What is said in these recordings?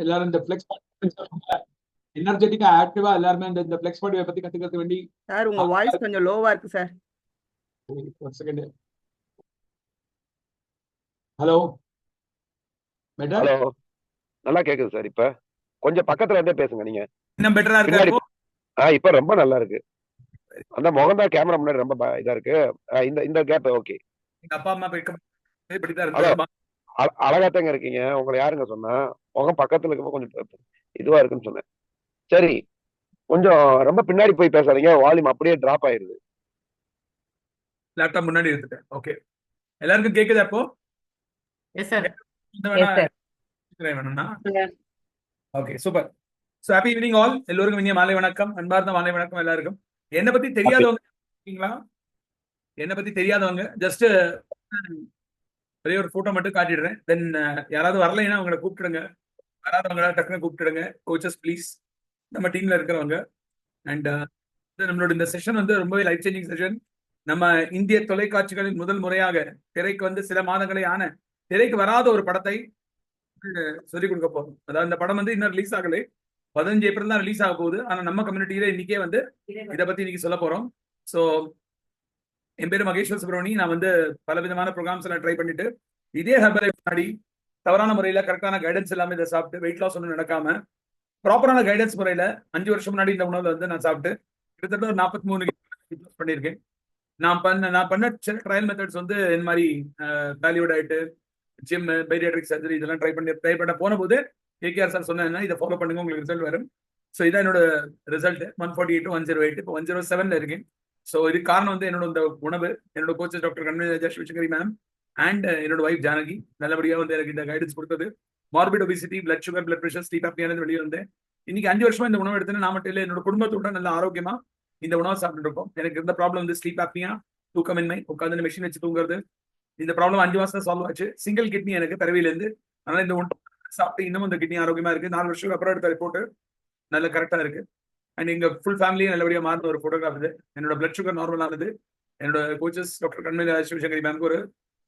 எல்லாரும் இந்த ஃபிளெக்ஸ் எனர்ஜெட்டிக்கா ஆக்டிவா எல்லாருமே இந்த ஃபிளெக்ஸ் பாடியை பத்தி கத்துக்கிறது வேண்டி. சார் உங்க வாய்ஸ் கொஞ்சம் லோவா இருக்கு சார். ஒரு செகண்ட். Hello better. ஹலோ, நல்லா கேக்குது சார். இப்ப கொஞ்சம் பக்கத்துல இருந்தே பேசுங்க நீங்க. இன்னும் பெட்டரா இருக்கா பின்னாடி இப்போ? இப்ப ரொம்ப நல்லா இருக்கு. அந்த முகம் தான் கேமரா முன்னாடி ரொம்ப இதா இருக்கு. இந்த கேப் ஓகே. எங்க அப்பா அம்மா இப்படிதான் ஹலோ, இருந்தாங்க. அழகாத்தாங்க இருக்கீங்க. உங்களை யாருங்க சொன்னா? முகம் பக்கத்துல இருக்கப்போ கொஞ்சம் இதுவா இருக்குன்னு சொன்னேன். சரி, கொஞ்சம் ரொம்ப பின்னாடி போய் பேசாதீங்க, வால்யூம் அப்படியே டிராப் ஆயிருது. லேப்டாப் முன்னாடி எடுத்துட்டேன். ஓகே, எல்லாருக்கும் கேக்குதா இப்போ? Yes sir. வேணும்னா okay, super. So happy evening all. எல்லோருக்கும் இனிய மாலை வணக்கம், அன்பார்ந்த மாலை வணக்கம் எல்லாருக்கும். என்னை பத்தி தெரியாதவங்க இருக்கீங்களா? என்னை பத்தி தெரியாதவங்க ஜஸ்ட் ஒரே ஒரு போட்டோ மட்டும் காட்டிடுறேன். தென் யாராவது வரலைன்னா அவங்களை கூப்பிட்டுடுங்க, வராதவங்களா டக்குன்னு கூப்பிட்டுடுங்க. கோச்சஸ் ப்ளீஸ், நம்ம டீம்ல இருக்கிறவங்க. அண்ட் நம்மளோட இந்த செஷன் வந்து ரொம்பவே லைஃப் சேஞ்சிங் செஷன். நம்ம இந்திய தொலைக்காட்சிகளில் முதல் முறையாக திரைக்கு வந்து சில மாதங்களே ஆன திரைக்கு வராத ஒரு படத்தை சொல்லிக் கொடுக்க போறோம். அதாவது இந்த படம் வந்து இன்னும் ரிலீஸ் ஆகலை, 15 ஏப்ரல் தான் ரிலீஸ் ஆக போகுது. ஆனா நம்ம கம்யூனிட்டியில இன்னைக்கே வந்து இதை பத்தி இன்னைக்கு சொல்ல போறோம். ஸோ என் பேரு மகேஸ்வர் சுப்ரமணி. நான் வந்து பல விதமான ப்ரோக்ராம்ஸ் எல்லாம் ட்ரை பண்ணிட்டு இதே ஹெர்பலை முன்னாடி தவறான முறையில கரெக்டான கைடன்ஸ் இல்லாம இதை சாப்பிட்டு வெயிட் லாஸ் ஒன்றும் நடக்காம ப்ராப்பரான கைடன்ஸ் முறையில 5 வருஷம் முன்னாடி இந்த உணவுல வந்து நான் சாப்பிட்டு கிட்டத்தட்ட ஒரு 43 பண்ணியிருக்கேன். நான் பண்ண சில ட்ரையல் மெத்தட்ஸ் வந்து இந்த மாதிரி வேல்யூ டயட்டு, ஜிம், பைரியாட்ரிக் சர்ஜரி இதெல்லாம் ட்ரை பண்ண போன போது கேகேஆர் சார் சொன்னா இதை ஃபாலோ பண்ணுங்க, உங்களுக்கு ரிசல்ட் வரும். ஸோ இதான் என்னோட ரிசல்ட். 148 to 108 இப்போ 107ல இருக்கேன். ஸோ இதுக்கு காரணம் வந்து என்னோட இந்த உணவு, என்னோட coaches doctor Kanmani Sivasankari ma'am and என்னோட வைஃப் ஜானகி நல்லபடியாக வந்து எனக்கு இந்த கைடன்ஸ் கொடுத்தது. Morbid obesity, blood sugar, blood pressure, sleep அப்னியானது வெளியே வந்தேன். இன்னைக்கு 5 வருஷமா இந்த உணவு எடுத்துன்னு நான் மட்டும் இல்லை, என்னோட குடும்பத்தோட நல்ல ஆரோக்கியமா இந்த உணவை சாப்பிட்டு இருக்கோம். எனக்கு இருந்த ப்ராப்ளம் வந்து ஸ்லீப் அப்னியா, தூக்கமின்மை, உட்காந்து மெஷின் வச்சு தூங்குறது. இந்த ப்ராப்ளம் 5 மாசம் சால்வ் ஆச்சு. சிங்கிள் கிட்னி எனக்கு பிறவியிலேருந்து. அதனால இந்த சாப்பிட்டு இன்னும் இந்த கிட்னி ஆரோக்கியமா இருக்கு. 4 வருஷம் அப்புறம் எடுத்த ரிப்போர்ட் நல்ல கரெக்டா இருக்கு. அண்ட் எங்க ஃபுல் ஃபேமிலியும் நல்லபடியாக மாறின ஒரு போட்டோகிராஃப் இது. என்னோட பிளட் சுகர் நார்மல் ஆனது. என்னோட கோச்சஸ் டாக்டர் கண்மணி சிவசங்கரி மேம்க்கு ஒரு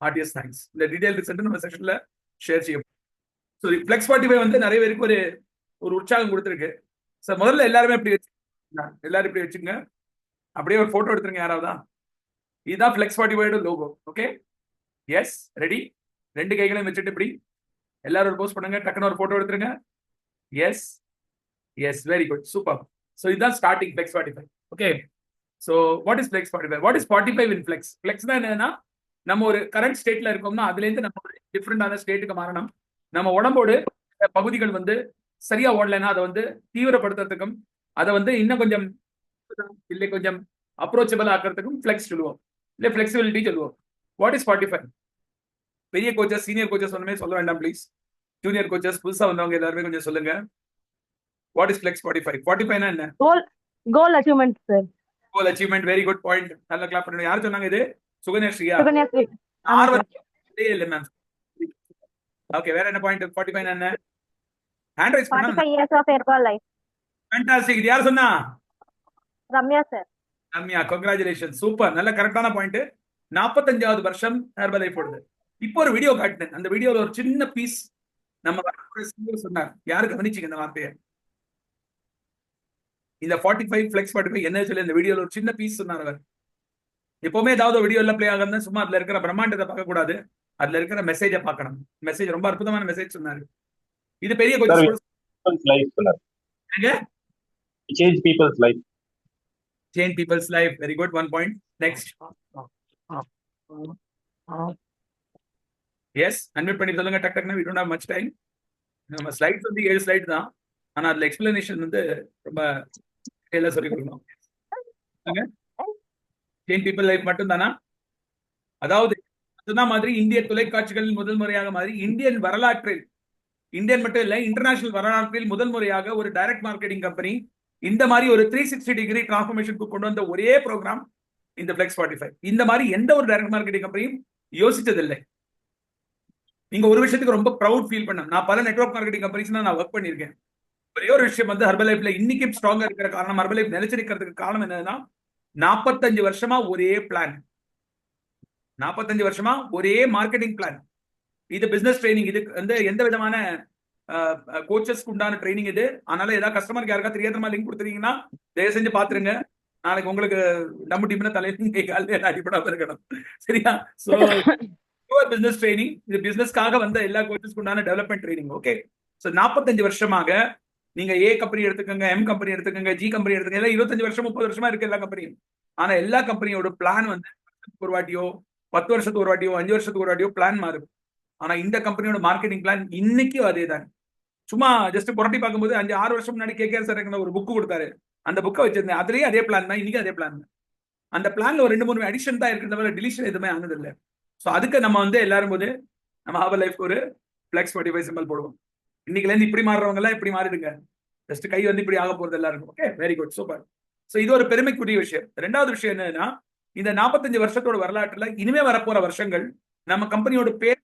ஆர்டிஎஸ் தேங்க்ஸ். இந்த டீடைல் ரிசல்ட் நம்ம செஷன்ல ஷேர் செய்யும். ஸோ ஃபிளெக்ஸ் 45 வந்து நிறைய பேருக்கு ஒரு உற்சாகம் கொடுத்துருக்கு. சார் முதல்ல எல்லாருமே இப்படி எல்லாரும் இப்படி வச்சுங்க, அப்படியே ஒரு போட்டோ எடுத்துருங்க யாராவதா. இதுதான் flex 45 logo. Okay, yes, ready. 2 கைகளையும் வச்சுட்டு இப்படி எல்லாரும் போஸ்ட் பண்ணுங்க, டக்குன்னு ஒரு போட்டோ எடுத்துருங்க. Yes yes, very good, super. So இதுதான் starting flex 45. Okay, so what is flex 45? What is 45 in flex? ஃபிளெக்ஸ்னா என்னன்னா, நம்ம ஒரு கரண்ட் ஸ்டேட்ல இருக்கோம்னா அதுலேருந்து நம்ம ஒரு டிஃப்ரெண்டான ஸ்டேட்டுக்கு மாறணும். நம்ம உடம்போடு பகுதிகள் வந்து சரியா ஓடலைன்னா அதை வந்து தீவிரப்படுத்துறதுக்கும் அதை வந்து இன்னும் கொஞ்சம் இல்லை கொஞ்சம் அப்ரோச்சபிள் ஆக்கிறதுக்கும் ஃபிளெக்ஸ் சொல்லுவோம், இல்லை ஃபிளெக்சிபிலிட்டி சொல்லுவோம். What is 45? பெரிய கோச்சஸ், சீனியர் கோச்சஸ் ஒன்றுமே சொல்ல வேண்டாம் ப்ளீஸ். ஜூனியர் கோச்சஸ், புதுசா வந்தவங்க எல்லாருமே கொஞ்சம் சொல்லுங்க. What is flex 45? 45 என்ன? கோல் அச்சீவ்மெண்ட் சார். கோல் அச்சீவ்மெண்ட், வெரி குட் பாயிண்ட். நல்ல கிளாப் பண்ணுங்க. யார் சொன்னாங்க இது? சுகன்யாஸ்ரீயா? இல்ல மேம். ஓகே, வேற என்ன பாயிண்ட்? 45 என்ன? ஹேண்ட் ரைஸ் பண்ணா. 45 years of herbal life. Fantastic. இது யார் சொன்னா? Ramya sir. Ramya, congratulation, super. நல்ல கரெக்டான பாயிண்ட். 45வது வருஷம் ஹெர்பல் லைஃப் ஓடுது. இப்போ ஒரு வீடியோ காட்டினேன். அந்த வீடியோல ஒரு சின்ன பீஸ் நம்ம சொன்னார். யாரு கவனிச்சிங்க இந்த வார்த்தையை? இந்த 45 ஃபிளெக்ஸ் 45 என்ன சொல்லி இந்த வீடியோல ஒரு சின்ன பீஸ் சொன்னார் அவர். எப்பவுமே ஏதாவது வீடியோ எல்லாம் பிளே ஆகுதுன்னா சும்மா அதுல இருக்கிற பிரம்மாண்டத்தை பார்க்க கூடாது, அதுல இருக்கிற மெசேஜை பார்க்கணும். மெசேஜ் ரொம்ப அற்புதமான மெசேஜ் சொன்னாரு. இது பெரிய கொஞ்சம் change people's life. Change people's life. Very good. 1 point. Next. Yes, unmute பண்ணி சொல்லுங்க டக் டக்னா. we don't have much time. நம்ம ஸ்லைட்ஸ் வந்து 7 ஸ்லைட் தான், ஆனா அதுல எக்ஸ்பிளனேஷன் வந்து ரொம்ப எல்லாம் சொல்லி கொடுக்கணும். சேஞ்ச் பீப்பிள் லைஃப் மட்டும் தானா? அதாவது அதுதான் மாதிரி இந்திய தொலைக்காட்சிகளில் முதல் முறையாக மாதிரி இந்தியன் வரலாற்றில், இந்தியன் மட்டும் இல்ல இன்டர்நேஷனல் வரலாற்றில் முதல் முறையாக ஒரு டைரக்ட் மார்க்கெட்டிங் கம்பெனி இந்த மாதிரி ஒரு 360 டிகிரி டிரான்ஸ்ஃபர்மேஷனுக்கு கொண்டு வந்த ஒரே ப்ரோக்ராம் இந்த ஃபிளெக்ஸ் 45. இந்த மாதிரி எந்த ஒரு டைரக்ட் மார்க்கெட்டிங் கம்பெனியும் யோசிச்சதில்லை. நீங்க ஒரு விஷயத்துக்கு ரொம்ப ப்ரௌட் ஃபீல் பண்ண, நான் பல நெட்வொர்க் மார்க்கெட்டிங் கம்பெனிஸ் நான் ஒர்க் பண்ணியிருக்கேன். ஒரே ஒரு விஷயம் வந்து ஹெர்பல் லைஃப்ல இன்னைக்கும் ஸ்ட்ராங்கா இருக்கிற காரணம், ஹெர்பல் லைஃப் நிலைச்சிருக்கிறதுக்கு காரணம் என்னன்னா 45 வருஷமா ஒரே பிளான், 45 வருஷமா ஒரே மார்க்கெட்டிங் பிளான். இது பிசினஸ் ட்ரைனிங், இது வந்து எந்த விதமான கோச்சஸ்க்கு உண்டான ட்ரைனிங் இது. அதனால ஏதாவது கஸ்டமருக்கு யாருக்கா தெரியாத லிங்க் கொடுத்துருக்கீங்கன்னா தயவு செஞ்சு பாத்துருங்க. நாளைக்கு உங்களுக்கு நம்ம டீம்ல தலையில அடிப்படாம இருக்கணும். சரியா? சோ பிசினஸ் ட்ரைனிங், இது பிசினஸ்க்காக வந்த எல்லா கோச்சஸ்க்கு உண்டான டெவலப்மெண்ட் ட்ரைனிங். ஓகே, சோ 45 வருஷமாக நீங்க ஏ கம்பெனி எடுத்துக்கோங்க, எம் கம்பெனி எடுத்துக்கோங்க, ஜி கம்பெனி எடுத்துக்கோங்க, எல்லாம் 25 வருஷம் 30 வருஷமா இருக்கு எல்லா கம்பெனியும். ஆனா எல்லா கம்பெனியோட பிளான் வந்து ஒரு வாட்டியோ 10 வருஷத்துக்கு ஒரு வாட்டியோ 5 வருஷத்துக்கு ஒரு வாட்டியோ பிளான் மாறும். ஆனா இந்த கம்பெனியோட மார்க்கெட்டிங் பிளான் இன்னைக்கும் அதே தான். சும்மா ஜஸ்ட் புரட்டி பார்க்கும்போது 5-6 வருஷம் முன்னாடி கேகேஆர் சார் ஒரு புக் கொடுத்தாரு, அந்த புக்கை வச்சிருந்தேன். அதுலயே அதே பிளான் தான், இன்னைக்கு அதே பிளான் தான். அந்த பிளான்ல ஒரு 2-3 அடிஷன் தான் இருக்கிற தவிர டிலிஷன் எதுவுமே ஆனது இல்லை. ஸோ அதுக்கு நம்ம வந்து எல்லாரும் போது நம்ம ஹாபர் லைஃப் ஒரு ஃபிளெக்ஸ் 45 சிம்பிள் போடுவோம். இன்னைக்குல இருந்து இப்படி மாறுறவங்க எல்லாம் இப்படி மாறிடுங்க. ஜஸ்ட் கை வந்து இப்படி ஆக போறது எல்லாருக்கும். Okay, very good, super. So இது ஒரு பெருமைக்குரிய விஷயம். ரெண்டாவது விஷயம் என்னன்னா, இந்த 45 வருஷத்தோட வரலாற்றுல இனிமே வரப்போற வருஷங்கள் நம்ம கம்பெனியோட பேர்,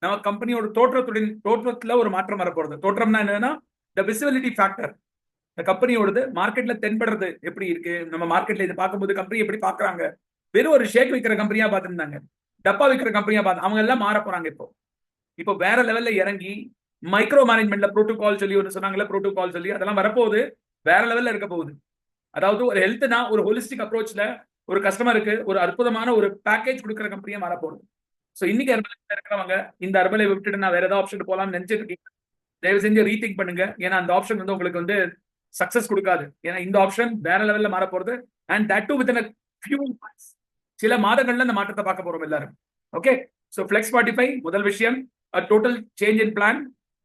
நம்ம கம்பெனியோட தோற்றத்துல ஒரு மாற்றம் வரப்போறது. தோற்றம்னா என்னன்னா, த விசிபிலிட்டி ஃபேக்டர். இந்த கம்பெனியோடது மார்க்கெட்ல தென்படுறது எப்படி இருக்கு, நம்ம மார்க்கெட்ல இதை பார்க்கும்போது கம்பெனி எப்படி பாக்குறாங்க. வெறும் ஒரு ஷேக் விற்கிற கம்பெனியா பார்த்துருந்தாங்க, டப்பா விற்கிற கம்பெனியா பார்த்து அவங்க எல்லாம் மாற போறாங்க. இப்போ வேற லெவல்ல இறங்கி மைக்ரோ மேனேஜ்மெண்ட்ல ப்ரோட்டோகால் சொல்லி ஒன்று சொன்னாங்கல்ல, ப்ரோட்டோகால் சொல்லி அதெல்லாம் வரப்போகுது. வேற லெவல்ல இருக்க போகுது. அதாவது ஒரு ஹெல்த்னா ஒரு ஹோலிஸ்டிக் அப்ரோச்ல ஒரு கஸ்டமருக்கு ஒரு அற்புதமான ஒரு பேக்கேஜ் கொடுக்குற கம்பெனியா மாறப்போகுது. ஸோ இன்னைக்கு ஹெர்பலைஃப்ல இருக்கிறவங்க இந்த ஹெர்பலை விட்டுட்டு நான் வேற ஏதாவது ஆப்ஷன் போகலாம்னு நினைச்சிட்டு இருக்கீங்க, தயவு செஞ்சு ரீதிங்க் பண்ணுங்க. ஏன்னா அந்த ஆப்ஷன் வந்து உங்களுக்கு வந்து சக்சஸ் கொடுக்காது. ஏன்னா இந்த ஆப்ஷன் வேற லெவல்ல மாற போறது. And that to with few months, சில மாதங்கள்ல இந்த மாற்றத்தை பார்க்க போறோம் எல்லாரும். ஓகே, ஸோ ஃபிளெக்ஸ் 45 முதல் விஷயம், total change in plan.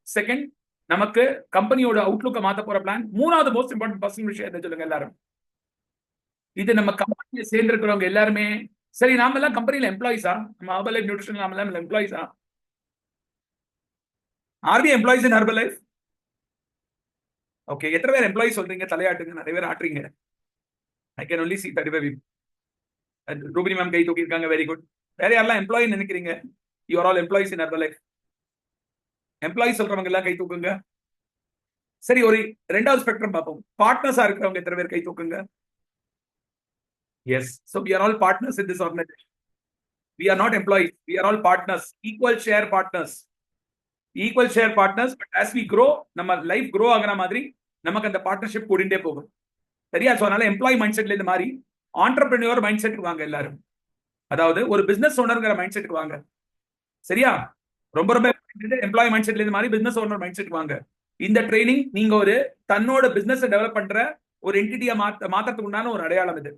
Second, நமக்கு கம்பெனியோட அவுட்லுக்கை மாத்த போற பிளான். மூணாவது மோஸ்ட் இம்பார்ட்டன்ட் பர்சனல் விஷயம் என்ன சொல்லுங்க எல்லாரும். இது நம்ம கம்பெனியில சேர்ந்திருக்கிறவங்க எல்லாருமே, சரி நாம எல்லாம் கம்பெனியில எம்ப்ளாயிஸா, நம்ம ஹெர்பல் லைஃப் நியூட்ரிஷன் நாம எல்லாம் எம்ப்ளாயிஸா? Are we employees in Herbalife? ஓகே, எத்தனை பேர் எம்ப்ளாயிஸ் சொல்றீங்க? தலையாட்டுங்க. நிறைய பேர் ஆட்டுறீங்க. I can only see 35 people. Rubini ma'am கை தூக்கி இருக்காங்க, வெரி குட். வேற யாரெல்லாம் எம்ப்ளாயி நினைக்கிறீங்க? You are all employees in Herbalife. Employees சொல்றவங்க எல்லாம் கை தூக்குங்க. சரி, ஒரு ரெண்டாவது ஸ்பெக்ட்ரம் பார்ப்போம். பார்ட்னர்ஸா இருக்கிறவங்க எத்தனை பேர் கை தூக்குங்க? Yes, so we are all partners in this organization. We are not employees, we are all partners, equal share partners. Equal share partners, but as we grow, நம்ம லைஃப் grow ஆகிற மாதிரி நமக்கு அந்த பார்ட்னர்ஷிப் கூடிண்டே போகும். சரியா? ஸோ அதனால employee mind செட்ல இந்த மாதிரி ஆண்டர்பிரினியர் மைண்ட் செட்டுக்கு வாங்க எல்லாரும். அதாவது ஒரு பிசினஸ் ஓனர்ங்கிற மைண்ட் செட்டுக்கு வாங்க. சரியா? ரொம்ப ரொம்ப எம்ப்ளாயி மைண்ட் செட்ல இந்த மாதிரி பிசினஸ் ஓனர் மைண்ட் செட்டுக்கு வாங்க. இந்த ட்ரைனிங் நீங்க ஒரு தன்னோட பிசினஸ் டெவலப் பண்ற ஒரு என்டிட்டியா மாத்துறதுக்கு உண்டான ஒரு அடையாளம் இது.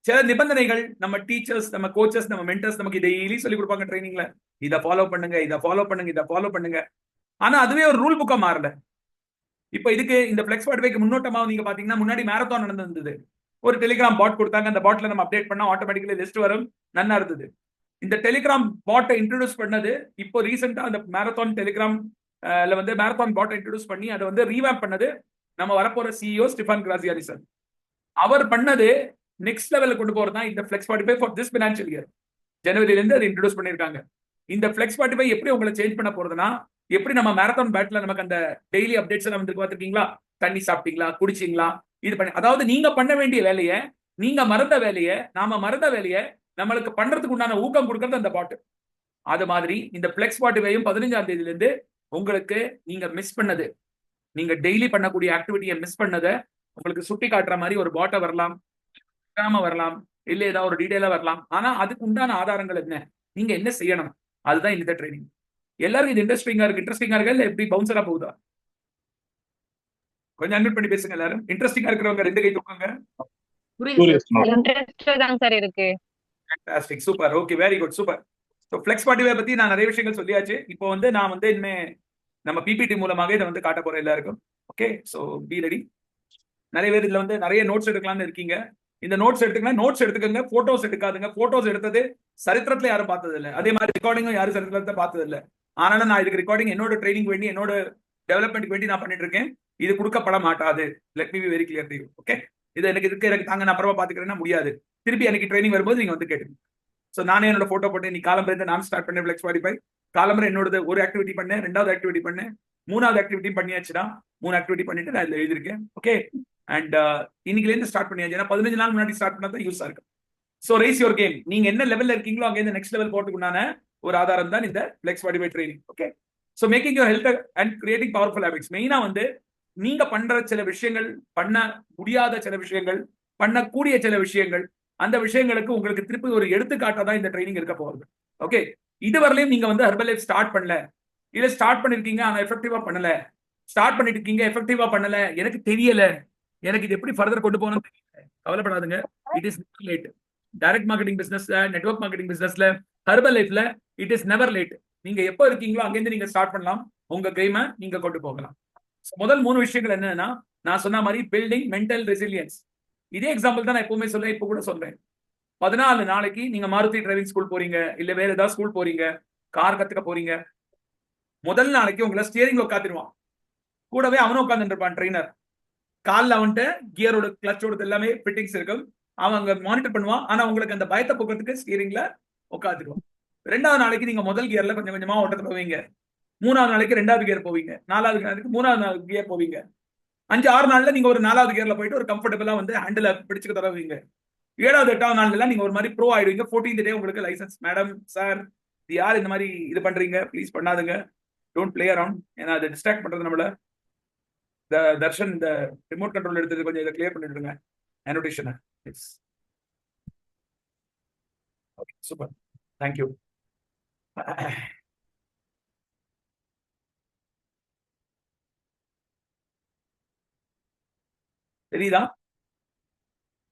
சில நிபந்தனைகள் நம்ம டீச்சர்ஸ், நம்ம கோச்சஸ், நம்ம மென்டர்ஸ் நமக்கு டெய்லி சொல்லி கொடுப்பாங்க ட்ரைனிங்ல, இதை ஃபாலோ பண்ணுங்க, இதை ஃபாலோ பண்ணுங்க, இதை ஃபாலோ பண்ணுங்க. ஆனா அதுவே ஒரு ரூல் புக்கா மாறல. இப்ப இதுக்கு இந்த ஃபிளெக்ஸ் 45க்கு முன்னோட்டமா நீங்க பாத்தீங்கன்னா, முன்னாடி மேரத்தான் நடந்திருந்தது. ஒரு டெலிகிராம் பாட் கொடுத்தாங்க, அந்த பாட்ல நம்ம அப்டேட் பண்ணா ஆட்டோமேட்டிக்கலி லிஸ்ட் வரும், நல்லா இருந்தது. இந்த டெலிகிராம் பாட்டை இன்ட்ரோடியூஸ் பண்ணது இப்போ ரீசெண்டா அந்த மேரத்தான் டெலிகிராம் வந்து மேரத்தான் பாட்டை இன்ட்ரோடியூஸ் பண்ணி அதை வந்து ரீவேம்ப் பண்ணது நம்ம வரப்போற சிஇஓ ஸ்டீஃபன் கிராசியாரி சார். அவர் பண்ணது நெக்ஸ்ட் லெவலில் கொண்டு போறது தான் இந்த flex 45 for this financial year. ஜனவரில இருந்து அதை இன்ட்ரோடியூஸ் பண்ணிருக்காங்க. இந்த ஃபிளெக்ஸ் 45 எப்படி உங்களை சேஞ்ச் பண்ண போறதுன்னா, எப்படி நம்ம மேரத்தான் பேட்ல நமக்கு அந்த டெய்லி அப்டேட்ஸ் எல்லாம் வந்து பார்த்துருக்கீங்களா, தண்ணி சாப்பிட்டீங்களா, குடிச்சிங்களா, இது பண்ணி, அதாவது நீங்க பண்ண வேண்டிய வேலையை, நீங்க மறந்த வேலையை, நாம மறந்த வேலையை நம்மளுக்கு பண்றதுக்கு உண்டான ஊக்கம் கொடுக்கறது அந்த பாட்டு. அது மாதிரி இந்த ஃபிளெக்ஸ் 45 15ஆம் தேதியில இருந்து உங்களுக்கு நீங்க மிஸ் பண்ணது, நீங்க டெய்லி பண்ணக்கூடிய ஆக்டிவிட்டியை மிஸ் பண்ணதை உங்களுக்கு சுட்டி காட்டுற மாதிரி ஒரு பாட்டை வரலாம், வரலாம், இல்ல ஏதாவது ஒரு டீடைலா வரலாம். ஆனா அதுக்கு உண்டான ஆதாரங்கள் என்ன, நீங்க என்ன செய்யணும், அதுதான் இந்த ட்ரைனிங். எல்லாரும் இது இன்ட்ரெஸ்டிங்கா இருக்கு இல்ல எப்படி பவுன்சரா போகுதா? கொஞ்சம் அன்மியூட் பண்ணி பேசுங்க எல்லாரும். இன்ட்ரெஸ்டிங்கா இருக்கிறவங்க 2 கை தூக்குங்க. Fantastic, super, okay, very good, super. So flex 45 பத்தி நான் நிறைய விஷயங்கள் சொல்லியாச்சு. இப்போ வந்து நான் வந்து இனிமே நம்ம பிபிடி மூலமாக இதை வந்து காட்ட போறேன் எல்லாருக்கும். Okay, so be ready. நிறைய பேர் இதுல வந்து நிறைய நோட்ஸ் எடுக்கலாம்னு இருக்கீங்க. இந்த நோட்ஸ் எடுத்துக்கலாம், நோட்ஸ் எடுத்துக்கங்க, போட்டோஸ் எடுக்காதுங்க. போட்டோஸ் எடுத்தது சரித்திரத்துல யாரும் பார்த்தது இல்லை, அதே மாதிரி ரெக்கார்டிங்கும் யாரும் சரித்திரத்தை பார்த்தது இல்லை. ஆனாலும் நான் இதுக்கு ரெக்கார்டிங் என்னோட ட்ரைனிங் வேண்டி, என்னோட டெவலப்மெண்ட் வேண்டி நான் பண்ணிட்டு இருக்கேன். இது கொடுக்கப்பட மாட்டாது. Let me be very clear to you. Okay, இது எனக்கு தாங்க, நான் அப்புறமா பாத்துக்கிறேன்னா முடியாது. திருப்பி எனக்கு ட்ரைனிங் வரும்போது நீங்க வந்து கேட்டுங்க. ஸோ நானே என்னோட போட்டோ போட்டு நீ காலம்பரை நான் ஸ்டார்ட் பண்ணேன் ஃபிளெக்ஸ் 45. காலம்பரை என்னோட ஒரு ஆக்டிவிட்டி பண்ணேன், 2வது ஆக்டிவிட்டி பண்ணேன், 3வது ஆக்டிவிட்டி பண்ணியாச்சுன்னா 3 ஆக்டிவிட்டி பண்ணிட்டு நான் இதுல எழுதிருக்கேன். ஓகே, அண்ட் இன்னைக்குல இருந்து ஸ்டார்ட் பண்ணியாச்சு. ஏன்னா 15 நாள் முன்னாடி ஸ்டார்ட் பண்ணா தான் யூஸா இருக்கு. So raise your game. நீங்க என்ன லெவல்ல இருக்கீங்களோ அங்கே நெக்ஸ்ட் லெவல் போட்டுக்குண்டான ஒரு ஆதாரம் தான் இந்த flex 45 training. Okay, so making your health and creating powerful habits. மெயினா வந்து நீங்க பண்ற சில விஷயங்கள், பண்ண முடியாத சில விஷயங்கள், பண்ணக்கூடிய சில விஷயங்கள், அந்த விஷயங்களுக்கு உங்களுக்கு திருப்பி ஒரு எடுத்துக்காட்டா தான் இந்த ட்ரைனிங் இருக்க போகுது. ஓகே, இதுவரையிலும் நீங்க வந்து ஹெர்பல் லைஃப் ஸ்டார்ட் பண்ணல, இல்ல ஸ்டார்ட் பண்ணிருக்கீங்க ஆனா எஃபெக்டிவா பண்ணல, ஸ்டார்ட் பண்ணிட்டு இருக்கீங்க எஃபெக்டிவா பண்ணல, எனக்கு தெரியல, எனக்கு இது எப்படி ஃபர்தர் கொண்டு போகணும் தெரியல, கவலைப்படாதுங்க. It is late. Direct marketing பிசினஸ்ல, நெட்வொர்க் மார்க்கெட்டிங் பிசினஸ்ல, ஹெர்பல் லைஃப்ல இட் இஸ் நெவர் லேட். நீங்க எப்போ இருக்கீங்களோ அங்கிருந்து நீங்க ஸ்டார்ட் பண்ணலாம், உங்க கேமை நீங்க கொண்டு போகலாம். முதல் 3 விஷயங்கள் என்னன்னா, நான் சொன்ன மாதிரி பில்டிங் மென்டல் ரெசிலியன்ஸ். இதே எக்ஸாம்பிள் தான் நான் எப்பவுமே சொல்றேன், இப்போ கூட சொல்றேன். 14 நாளைக்கு நீங்க மாருதி டிரைவிங் ஸ்கூல் போறீங்க, இல்ல வேற ஏதாவது ஸ்கூல் போறீங்க, கார் கத்துக்க போறீங்க. முதல் நாளைக்கு உங்களை ஸ்டியரிங்ல உட்காந்துருவான், கூடவே அவனும் உட்காந்துட்டு இருப்பான் ட்ரெயினர். காலில் அவன்கிட்ட கியரோட கிளச்சோட எல்லாமே ஃபிட்டிங்ஸ் இருக்கும், அவன் அங்க மானிட்டர் பண்ணுவான். ஆனா உங்களுக்கு அந்த பயத்தை போக்குறதுக்கு ஸ்டியரிங்ல உட்காந்துருவான். 2வது நாளைக்கு நீங்க முதல் கியர்ல கொஞ்சம் கொஞ்சமா ஓட்டத்துல போவீங்க, 3வது நாளைக்கு 2வது கியர் போவீங்க, 4வது நாளைக்கு 3வது கியர் போவீங்க. 5-6 நாள்ல நீங்க ஒரு 4வது கியர்ல போயிட்டு ஒரு கம்ஃபர்டபுளா வந்து ஹேண்டில் பிடிச்சுக்க தருவீங்க. 7வது 8வது நாள்ல நீங்க ஒரு மாதிரி ப்ரோ ஆயிடுவீங்க. 14th டே உங்களுக்கு லைசன்ஸ். மேடம், சார், இது யார் இந்த மாதிரி இது பண்றீங்க, ப்ளீஸ் பண்ணாதுங்க, டோன்ட் பிளே அரவுண்ட், ஏன்னா அதை டிஸ்ட்ராக்ட் பண்றது நம்மள. தர்ஷன் இந்த ரிமோட் கண்ட்ரோல் எடுத்தது கொஞ்சம் இதை கிளியர் பண்ணிடுங்க அனோடேஷனை. Yes, okay, super, thank you. தெரியுதா?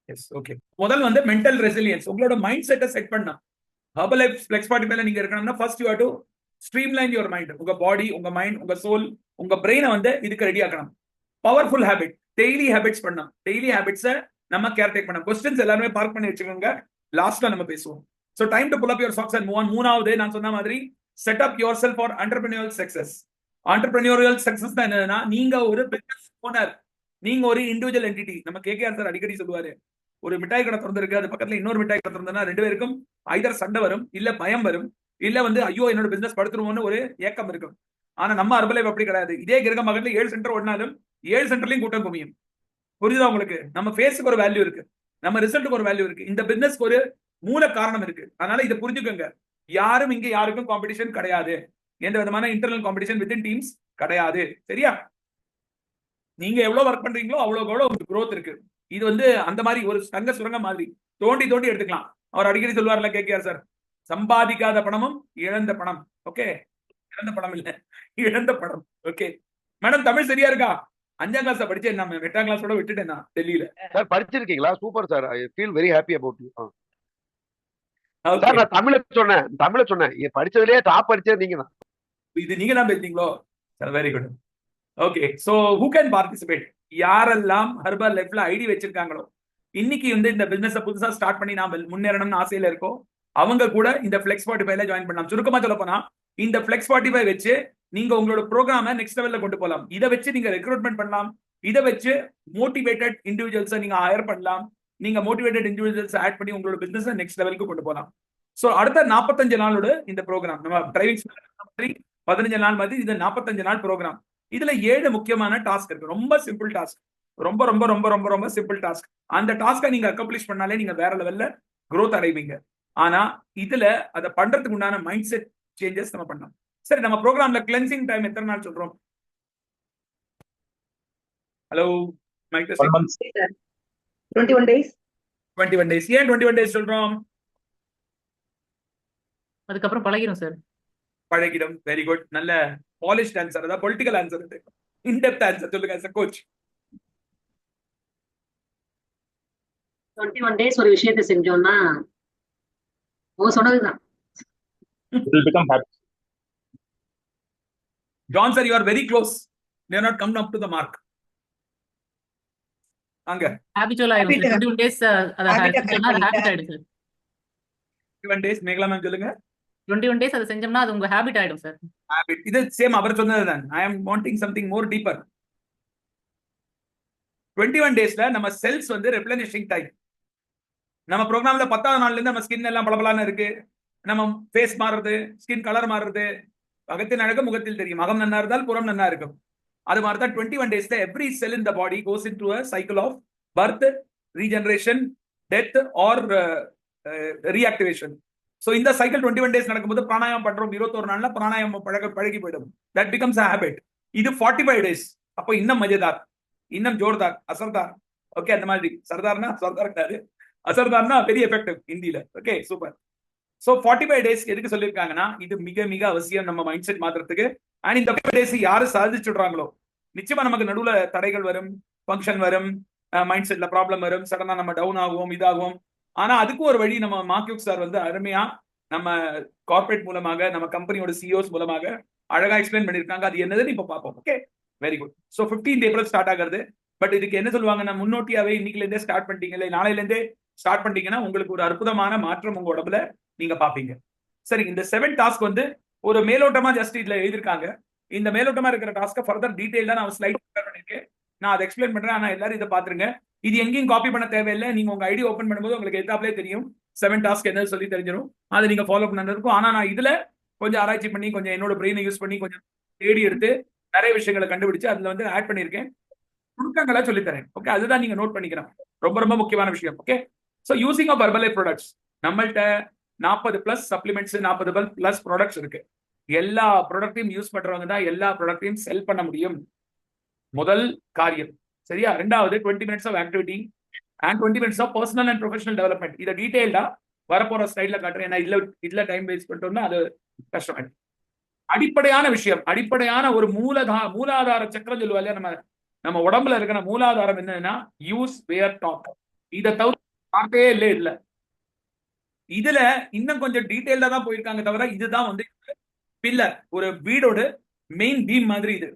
Yes, okay. முதல் வந்து மென்டல் ரெசிலியன்ஸ். உங்களோட மைண்ட் செட்டை செட் பண்ணா ஹெர்பல் லைஃப் ஃப்ளெக்ஸ் 45 நீங்க இருக்கணும்னா first you have to streamline your mind. உங்க பாடி, உங்க மைண்ட், உங்க சோல், உங்க பிரெயினை வந்து இதுக்கு ரெடி ஆக்கணும். பவர்ஃபுல் ஹேபிட், டெய்லி ஹேபிட்ஸ் பண்ணணும். டெய்லி ஹேபிட்ஸை நம்ம கேர் டேக் பண்ணணும். கொஸ்டின்ஸ் எல்லாருமே பார்க் பண்ணி வச்சுக்கோங்க, லாஸ்ட்ல நம்ம பேசுவோம். So time to pull up your socks and move on. 3வது நான் சொன்ன மாதிரி set up yourself for entrepreneurial success. Entrepreneurial success தான் என்னன்னா, நீங்க ஒரு பிசினஸ் ஓனர், நீங்க ஒரு இண்டிவிஜுவல் என்டிட்டி. நம்ம கேகேஆர் சார் அடிக்கடி சொல்லுவாரு, ஒரு மிட்டாய் கடை திறந்திருக்கு, அது பக்கத்துல இன்னொரு மிட்டாய் கடை திறந்தா 2 பேருக்கும் ஐதர் சண்டை வரும், இல்ல பயம் வரும், இல்ல வந்து ஐயோ என்னோட பிசினஸ் படுத்துருவோம்னு ஒரு ஏக்கம் இருக்கும். ஆனா நம்ம ஹெர்பல் லைஃப் அப்படி கிடையாது. இதே கிரக மகன்ல 7 சென்டர் ஓடினாலும் 7 சென்டர்லயும் கூட்டம் குமியும். புரியுதா உங்களுக்கு? நம்ம ஃபேஸுக்கு ஒரு வேல்யூ இருக்கு, நம்ம ரிசல்ட்டுக்கு ஒரு வேல்யூ இருக்கு, இந்த பிசினஸ்க்கு ஒரு மூல காரணம் இருக்கு. அதனால இதை புரிஞ்சுக்கோங்க. யாரும் இங்க யாருக்கும் காம்படிஷன் கிடையாது, எந்த விதமான இன்டர்னல் காம்படிஷன் வித்தின் டீம்ஸ் கிடையாது. சரியா? நீங்க எவ்வளவு ஒர்க் பண்றீங்களோ அவ்வளவுக்கு எவ்வளவு உங்களுக்கு growth இருக்கு. இது வந்து அந்த மாதிரி ஒரு தங்க சுரங்கம் மாதிரி தோண்டி தோண்டி எடுத்துக்கலாம். அவர் அடிக்கடி சொல்லுவார்ல கேகேஆர் சார், சம்பாதிக்காத பணமும் இழந்த பணம். ஓகே, இழந்த பணம் இல்ல, இழந்த பணம். ஓகே மேடம், தமிழ் சரியா இருக்கா? 5ஆம் கிளாஸ் படிச்சேன், நான் 8ஆம் கிளாஸோட விட்டுட்டேன் நான் டெல்லியில. சார் படிச்சிருக்கீங்களா? Super sir, I feel very happy about you. Sir நான் தமிழ சொன்னேன், படிச்சதுலயே டாப் படிச்சது நீங்க தான். இது நீங்க தான் பேசுறீங்களோ? Very good. Okay, so who can participate? யாரெல்லாம் ஹெர்பல் லைஃப்ல ஐடி வச்சிருக்காங்களோ, இன்னைக்கு வந்து இந்த பிசினஸ் புதுசா ஸ்டார்ட் பண்ணி நாம முன்னேறணும்னு ஆசையில இருக்கோம், அவங்க கூட இந்த ஃபிளெக்ஸ் 45ல ஜாயின் பண்ணலாம். சுருக்கமா சொல்ல போனா இந்த ஃபிளெக்ஸ் 45 வச்சு நீங்க உங்களோட ப்ரோக்ராமை நெக்ஸ்ட் லெவல்ல கொண்டு போகலாம். இதை வச்சு நீங்க ரெக்ரூட்மெண்ட் பண்ணலாம், இதை வச்சு மோட்டிவேட்டட் இண்டிவிஜுவல்ஸை நீங்க ஹையர் பண்ணலாம், நீங்க மோட்டிவேட்டட் இண்டிவிஜுவல்ஸ் ஆட் பண்ணி உங்களோட பிசினஸ் நெக்ஸ்ட் லெவலுக்கு கொண்டு போகலாம். சோ அடுத்த 45 நாளோட இந்த ப்ரோக்ராம் நம்ம டிரைவிங் 15 நாள் மாதிரி இது 45 நாள் ப்ரோக்ராம். இதுல 7 முக்கியமான டாஸ்க் இருக்கு. ரொம்ப சிம்பிள் டாஸ்க், ரொம்ப ரொம்ப ரொம்ப ரொம்ப ரொம்ப சிம்பிள் டாஸ்க். அந்த டாஸ்கை நீங்க அக்கம்ப்ளிஷ் பண்ணாலே நீங்க வேற லெவல்ல growth அடைவீங்க. ஆனா இதுல அதை பண்றதுக்கு உண்டான மைண்ட் செட் சேஞ்சஸ் நம்ம பண்ணலாம். சரி, நம்ம ப்ரோக்ராம்ல கிளென்சிங் டைம் எத்தனை நாள் சொல்றோம்? Hello mic testing. 1 month. 21 days. 21 days. ஏன் 21 days சொல்றோம்? அதுக்கப்புறம் பழகிடும் சார். பழகிடும். Very good. நல்ல பாலிஷ்ட் ஆன்சர், அதாவது பொலிட்டிக்கல் ஆன்சர். இது இன்டெப்த் ஆன்சர் சொல்லுங்க as a coach. 21 days ஒரு விஷயத்தை செஞ்சோம்னா அவங்க சொன்னதுதான். It will become habit. John sir, you are very close. You are not come up to the mark. அங்க ஹாபிச்சுவல் ஆயிடும் சார். 21 days அத செஞ்சோம்னா அது ஹாபிட் ஆயிடும் சார். 21 days மேகலா மேம் சொல்லுங்க. 21 days அத செஞ்சோம்னா அது உங்க ஹாபிட் ஆயிடும் சார். Habit. இது சேம் அவர் சொன்னதுதான். I am wanting something more deeper. 21 daysல நம்ம செல்ஸ் வந்து ரெப்ளனிஷிங் டைம். நம்ம ப்ரோக்ராம்ல 10வது நாள்ல இருந்து நம்ம ஸ்கின் எல்லாம் பளபளன்னு இருக்கு, நம்ம ஃபேஸ் மாறுறது, ஸ்கின் கலர் மாறுறது, அகத்தின் அழகு முகத்தில் தெரியும், அகம் நன்னா இருந்தால் புறம் நன்னா இருக்கும். அது மாதிரி தான் 21 daysல every cell in the body goes into a cycle of birth, regeneration, death or reactivation. So இந்த சைக்கிள் 21 டேஸ் நடக்கும்போது பிராணாயாமம் பண்றோம் 21 நாள்ல பிராணாயாமம் பழகி போயிடும். That becomes a habit. இது 45 டேஸ். அப்போ இன்னும் மஜேதார், இன்னும் ஜோர்தார், அசர்தார். ஓகே, அந்த மாதிரி சர்தார்னா சர்தார் கிடையாது, அசர்தார்னா வெரி எஃபெக்டிவ் ஹிந்தியில. Okay, super. ஸோ 45 டேஸ் எதுக்கு சொல்லியிருக்காங்கன்னா இது மிக மிக அவசியம் நம்ம மைண்ட் செட் மாத்துறதுக்கு. அண்ட் இந்த 45 டேஸ் யாரு சாதிச்சுடுறாங்களோ நிச்சயமா நமக்கு நடுவுல தடைகள் வரும், ஃபங்க்ஷன் வரும், மைண்ட் செட்ல ப்ராப்ளம் வரும், சடனா நம்ம டவுன் ஆகுவோம், இதாகும். ஆனா அதுக்கு ஒரு வழி நம்ம மார்க்யூக் சார் வந்து அருமையா நம்ம கார்பரேட் மூலமாக நம்ம கம்பெனியோட சிஓஸ் மூலமாக அழகா எக்ஸ்பிளைன் பண்ணிருக்காங்க. அது என்னதுன்னு இப்ப பார்ப்போம். Okay, very good. So 15th April start ஆகுது. பட் இதுக்கு என்ன சொல்லுவாங்கன்னா முன்னோட்டியாவே இன்னைக்குல இருந்தே ஸ்டார்ட் பண்ணிட்டீங்க இல்லை நாளையில இருந்தே ஸ்டார்ட் பண்ணிட்டீங்கன்னா உங்களுக்கு ஒரு அற்புதமான மாற்றம் உங்க உடம்புல நீங்க பாப்பீங்க. சரி, இந்த 7 டாஸ்க் வந்து ஒரு மேலோட்டமா ஜஸ்ட் இதுல எழுதிருக்காங்க. இந்த மேலோட்டமா இருக்கிற டாஸ்க்கை ஃபர்தர் டீடைல்டா நான் ஸ்லைட் பண்ணிருக்கேன், நான் அதை எக்ஸ்பிளைன் பண்றேன். ஆனா எல்லாரும் இதை பாத்துருங்க. இது எங்கேயும் காப்பி பண்ண தேவையில்லை. நீங்க உங்க ஐடி ஓபன் பண்ணும்போது உங்களுக்கு எதாப்லே தெரியும் 7 டாஸ்க் என்ன சொல்லி தெரிஞ்சிடும். அதை நீங்க ஃபாலோ பண்ணிருக்கும். ஆனா நான் இதுல கொஞ்சம் ஆராய்ச்சி பண்ணி கொஞ்சம் என்னோட பிரெயினை யூஸ் பண்ணி கொஞ்சம் தேடி எடுத்து நிறைய விஷயங்களை கண்டுபிடிச்சு அதுல வந்து ஆட் பண்ணிருக்கேன். சுருக்கங்களா சொல்லித்தரேன். ஓகே, அதுதான் நீங்க நோட் பண்ணிக்கிறேன். ரொம்ப ரொம்ப முக்கியமான விஷயம். Okay, so using of Herbalife products நம்மள்ட்ட 40 பிளஸ் சப்ளிமெண்ட்ஸ் 40 பிளஸ் ப்ராடக்ட்ஸ் இருக்கு. எல்லா ப்ராடக்ட்டையும் யூஸ் பண்றவங்க தான் எல்லா ப்ராடக்ட்டையும் செல் பண்ண முடியும். முதல் காரியம் சரியா. ரெண்டாவது 20 minutes of activity and 20 minutes of personal and professional development. இதை டீடைல்டா வரப்போற ஸ்லைட்ல காட்டுறேன். ஏன்னா இதுல டைம் வேஸ்ட் பண்ணிட்டோம்னா அது கஷ்டம். அடிப்படையான விஷயம், அடிப்படையான ஒரு மூலாதார சக்கரம் சொல்லுவா இல்லையா, நம்ம உடம்புல இருக்கிற மூலாதாரம் என்னன்னா யூஸ் வேர் டாக். இதை தவிர வார்த்தையே இல்லை இல்ல. இதுல இன்னும் கொஞ்சம் டீடைல்டா தான் போயிருக்காங்க தவிர இதுதான் வந்து பில்லர், ஒரு வீடோட மெயின் பீம் மாதிரி. இது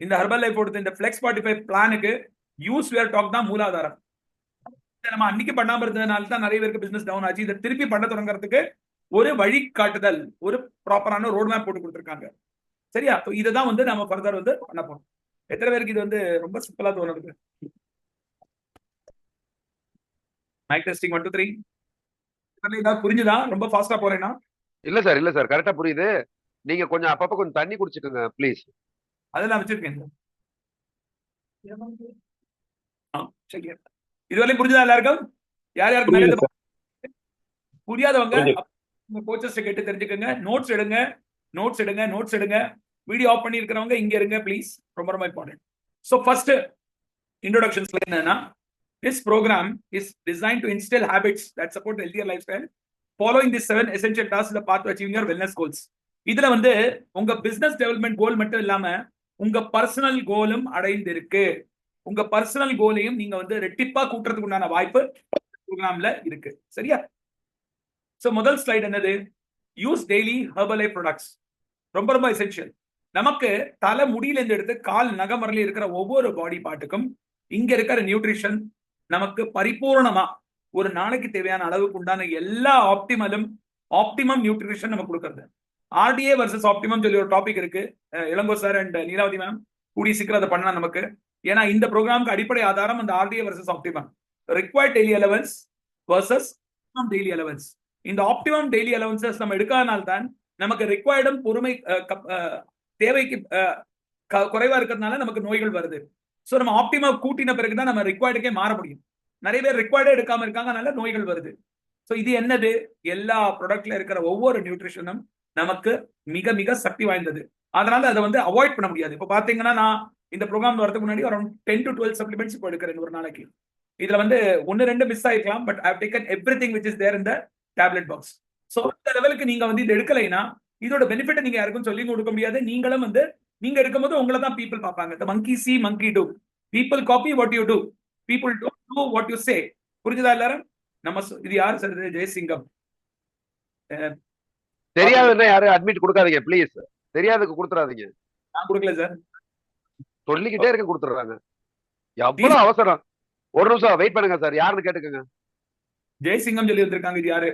இந்த ஹெர்பல் லைஃப் கொடுத்த இந்த ஃபிளெக்ஸ் 45 பிளானுக்கு யூஸ் வேர் டாக் தான் மூலாதாரம். நம்ம அன்னைக்கு பண்ணாம இருந்ததுனால தான் நிறைய பேருக்கு பிசினஸ் டவுன் ஆச்சு. இதை திருப்பி பண்ண தொடங்குறதுக்கு ஒரு வழிகாட்டுதல், ஒரு ப்ராப்பரான ரோட் மேப் போட்டு கொடுத்துருக்காங்க. சரியா, இதுதான் வந்து நம்ம ஃபர்தர் வந்து பண்ண போறோம். எத்தனை பேருக்கு இது வந்து ரொம்ப சிம்பிளா தோணுது? Mic testing 1 2 3. ஏதாவது புரிஞ்சுதா? ரொம்ப ஃபாஸ்டா போறேன்னா? இல்ல சார் கரெக்டா புரியுது. நீங்க கொஞ்சம் அப்பப்ப கொஞ்சம் தண்ணி குடிச்சுக்கோங்க ப்ளீஸ். அதெல்லாம் வச்சிருக்கேன். இதுவரை புரிஞ்சுதா எல்லாருக்கும்? யார் யாருக்கு புரியாதவங்க கோச்சஸ் கேட்டு தெரிஞ்சுக்கோங்க. நோட்ஸ் எடுங்க. வீடியோ ஆஃப் பண்ணி இருக்கிறவங்க இங்க இருங்க ப்ளீஸ். ரொம்ப ரொம்ப இம்பார்ட்டன்ட். ஸோ ஃபர்ஸ்ட் இன்ட்ரோடக்ஷன்ஸ்ல என்னன்னா, this program is designed to instill habits that support a healthier lifestyle following these 7 essential tasks the path to achieving your wellness goals. இதுல வந்து உங்க பிசினஸ் டெவலப்மெண்ட் கோல் மட்டும் இல்லாம உங்க பர்சனல் கோலும் அடைந்திருக்கு. உங்க பர்சனல் கோலையும் நீங்க வந்து ரெட்டிப்பா கூட்டுறதுக்கு உண்டான வாய்ப்பு ப்ரோக்ராம்ல இருக்கு. சரியா? சோ முதல் ஸ்லைடு என்னது? Use daily Herbalife products. ரொம்ப ரொம்ப எசென்ஷியல். நமக்கு தலை முடியில இருந்து எடுத்து கால் நகமரல இருக்கிற ஒவ்வொரு பாடி பார்ட்டுக்கும் இங்க இருக்கிற நியூட்ரிஷன் நமக்கு பரிபூர்ணமா ஒரு நாளைக்கு தேவையான அளவுக்கு உண்டான எல்லா ஆப்டிமம் நியூட்ரிஷன் நமக்கு கொடுக்கறது. ஆர்டிஏ வர்சஸ் ஆப்டிமம் சொல்லி ஒரு டாபிக் இருக்கு. Ilango sir and Neelavathi ma'am கூடி சீக்கிரம் அதை பண்ணலாம் நமக்கு. ஏன்னா இந்த ப்ரோக்ராமுக்கு அடிப்படை ஆதாரம் அந்த RTA versus optimum, required daily allowance versus daily allowance. இந்த ஆப்டிமம் டெய்லி அலவன்சஸ் நம்ம எடுக்காதனால தான் நமக்கு ரிக்வயர்டும் பொறுமை தேவைக்கு குறைவா இருக்கிறதுனால நமக்கு நோய்கள் வருது. ஸோ நம்ம ஆப்டிமம் கூட்டின பிறகுதான் நம்ம ரிக்வயர்டுக்கே மாற முடியும். நிறைய பேர் ரிக்வயர்டே எடுக்காம இருக்காங்க, அதனால நோய்கள் வருது. ஸோ இது என்னது? எல்லா ப்ராடக்ட்ல இருக்கிற ஒவ்வொரு நியூட்ரிஷனும் நமக்கு மிக மிக சக்தி வாய்ந்தது. அதனால அதை வந்து அவாய்ட் பண்ண முடியாது. இப்போ பாத்தீங்கன்னா நான் இந்த ப்ரோக்ராம் வரதுக்கு முன்னாடி அரௌண்ட் 10 to 12 சப்ளிமெண்ட்ஸ் இப்போ எடுக்கிறேன் ஒரு நாளைக்கு. இதுல வந்து 1-2 மிஸ் ஆயிருக்கலாம், but I have taken everything which is there in the tablet box. So இந்த லெவலுக்கு நீங்க வந்து இது எடுக்கலைன்னா இதோட பெனிஃபிட் நீங்க யாருக்கும் சொல்லி கொடுக்க முடியாது. நீங்களும் வந்து நீங்க எடுக்கும்போது உங்களை தான் பீப்புள் பார்ப்பாங்க. The monkey see, monkey do. People copy what you do. People don't do what you say. புரிஞ்சுதா எல்லாரும்? நம்ம இது யாரு சார்? ஜெயசிங்கம். தெரியாதுன்னா யாரும் அட்மிட் கொடுக்காதீங்க ப்ளீஸ். தெரியாதுக்கு கொடுத்துறாதீங்க. நான் கொடுக்கல சார். சொல்லிக்கிட்டே இருக்க கொடுத்துறாங்க. எவ்வளவு அவசரம். ஒரு நிமிஷம் வெயிட் பண்ணுங்க சார். யாருன்னு கேட்டுக்கங்க. ஜெயசிங்கம் சொல்லி வந்திருக்காங்க. இது யாரு?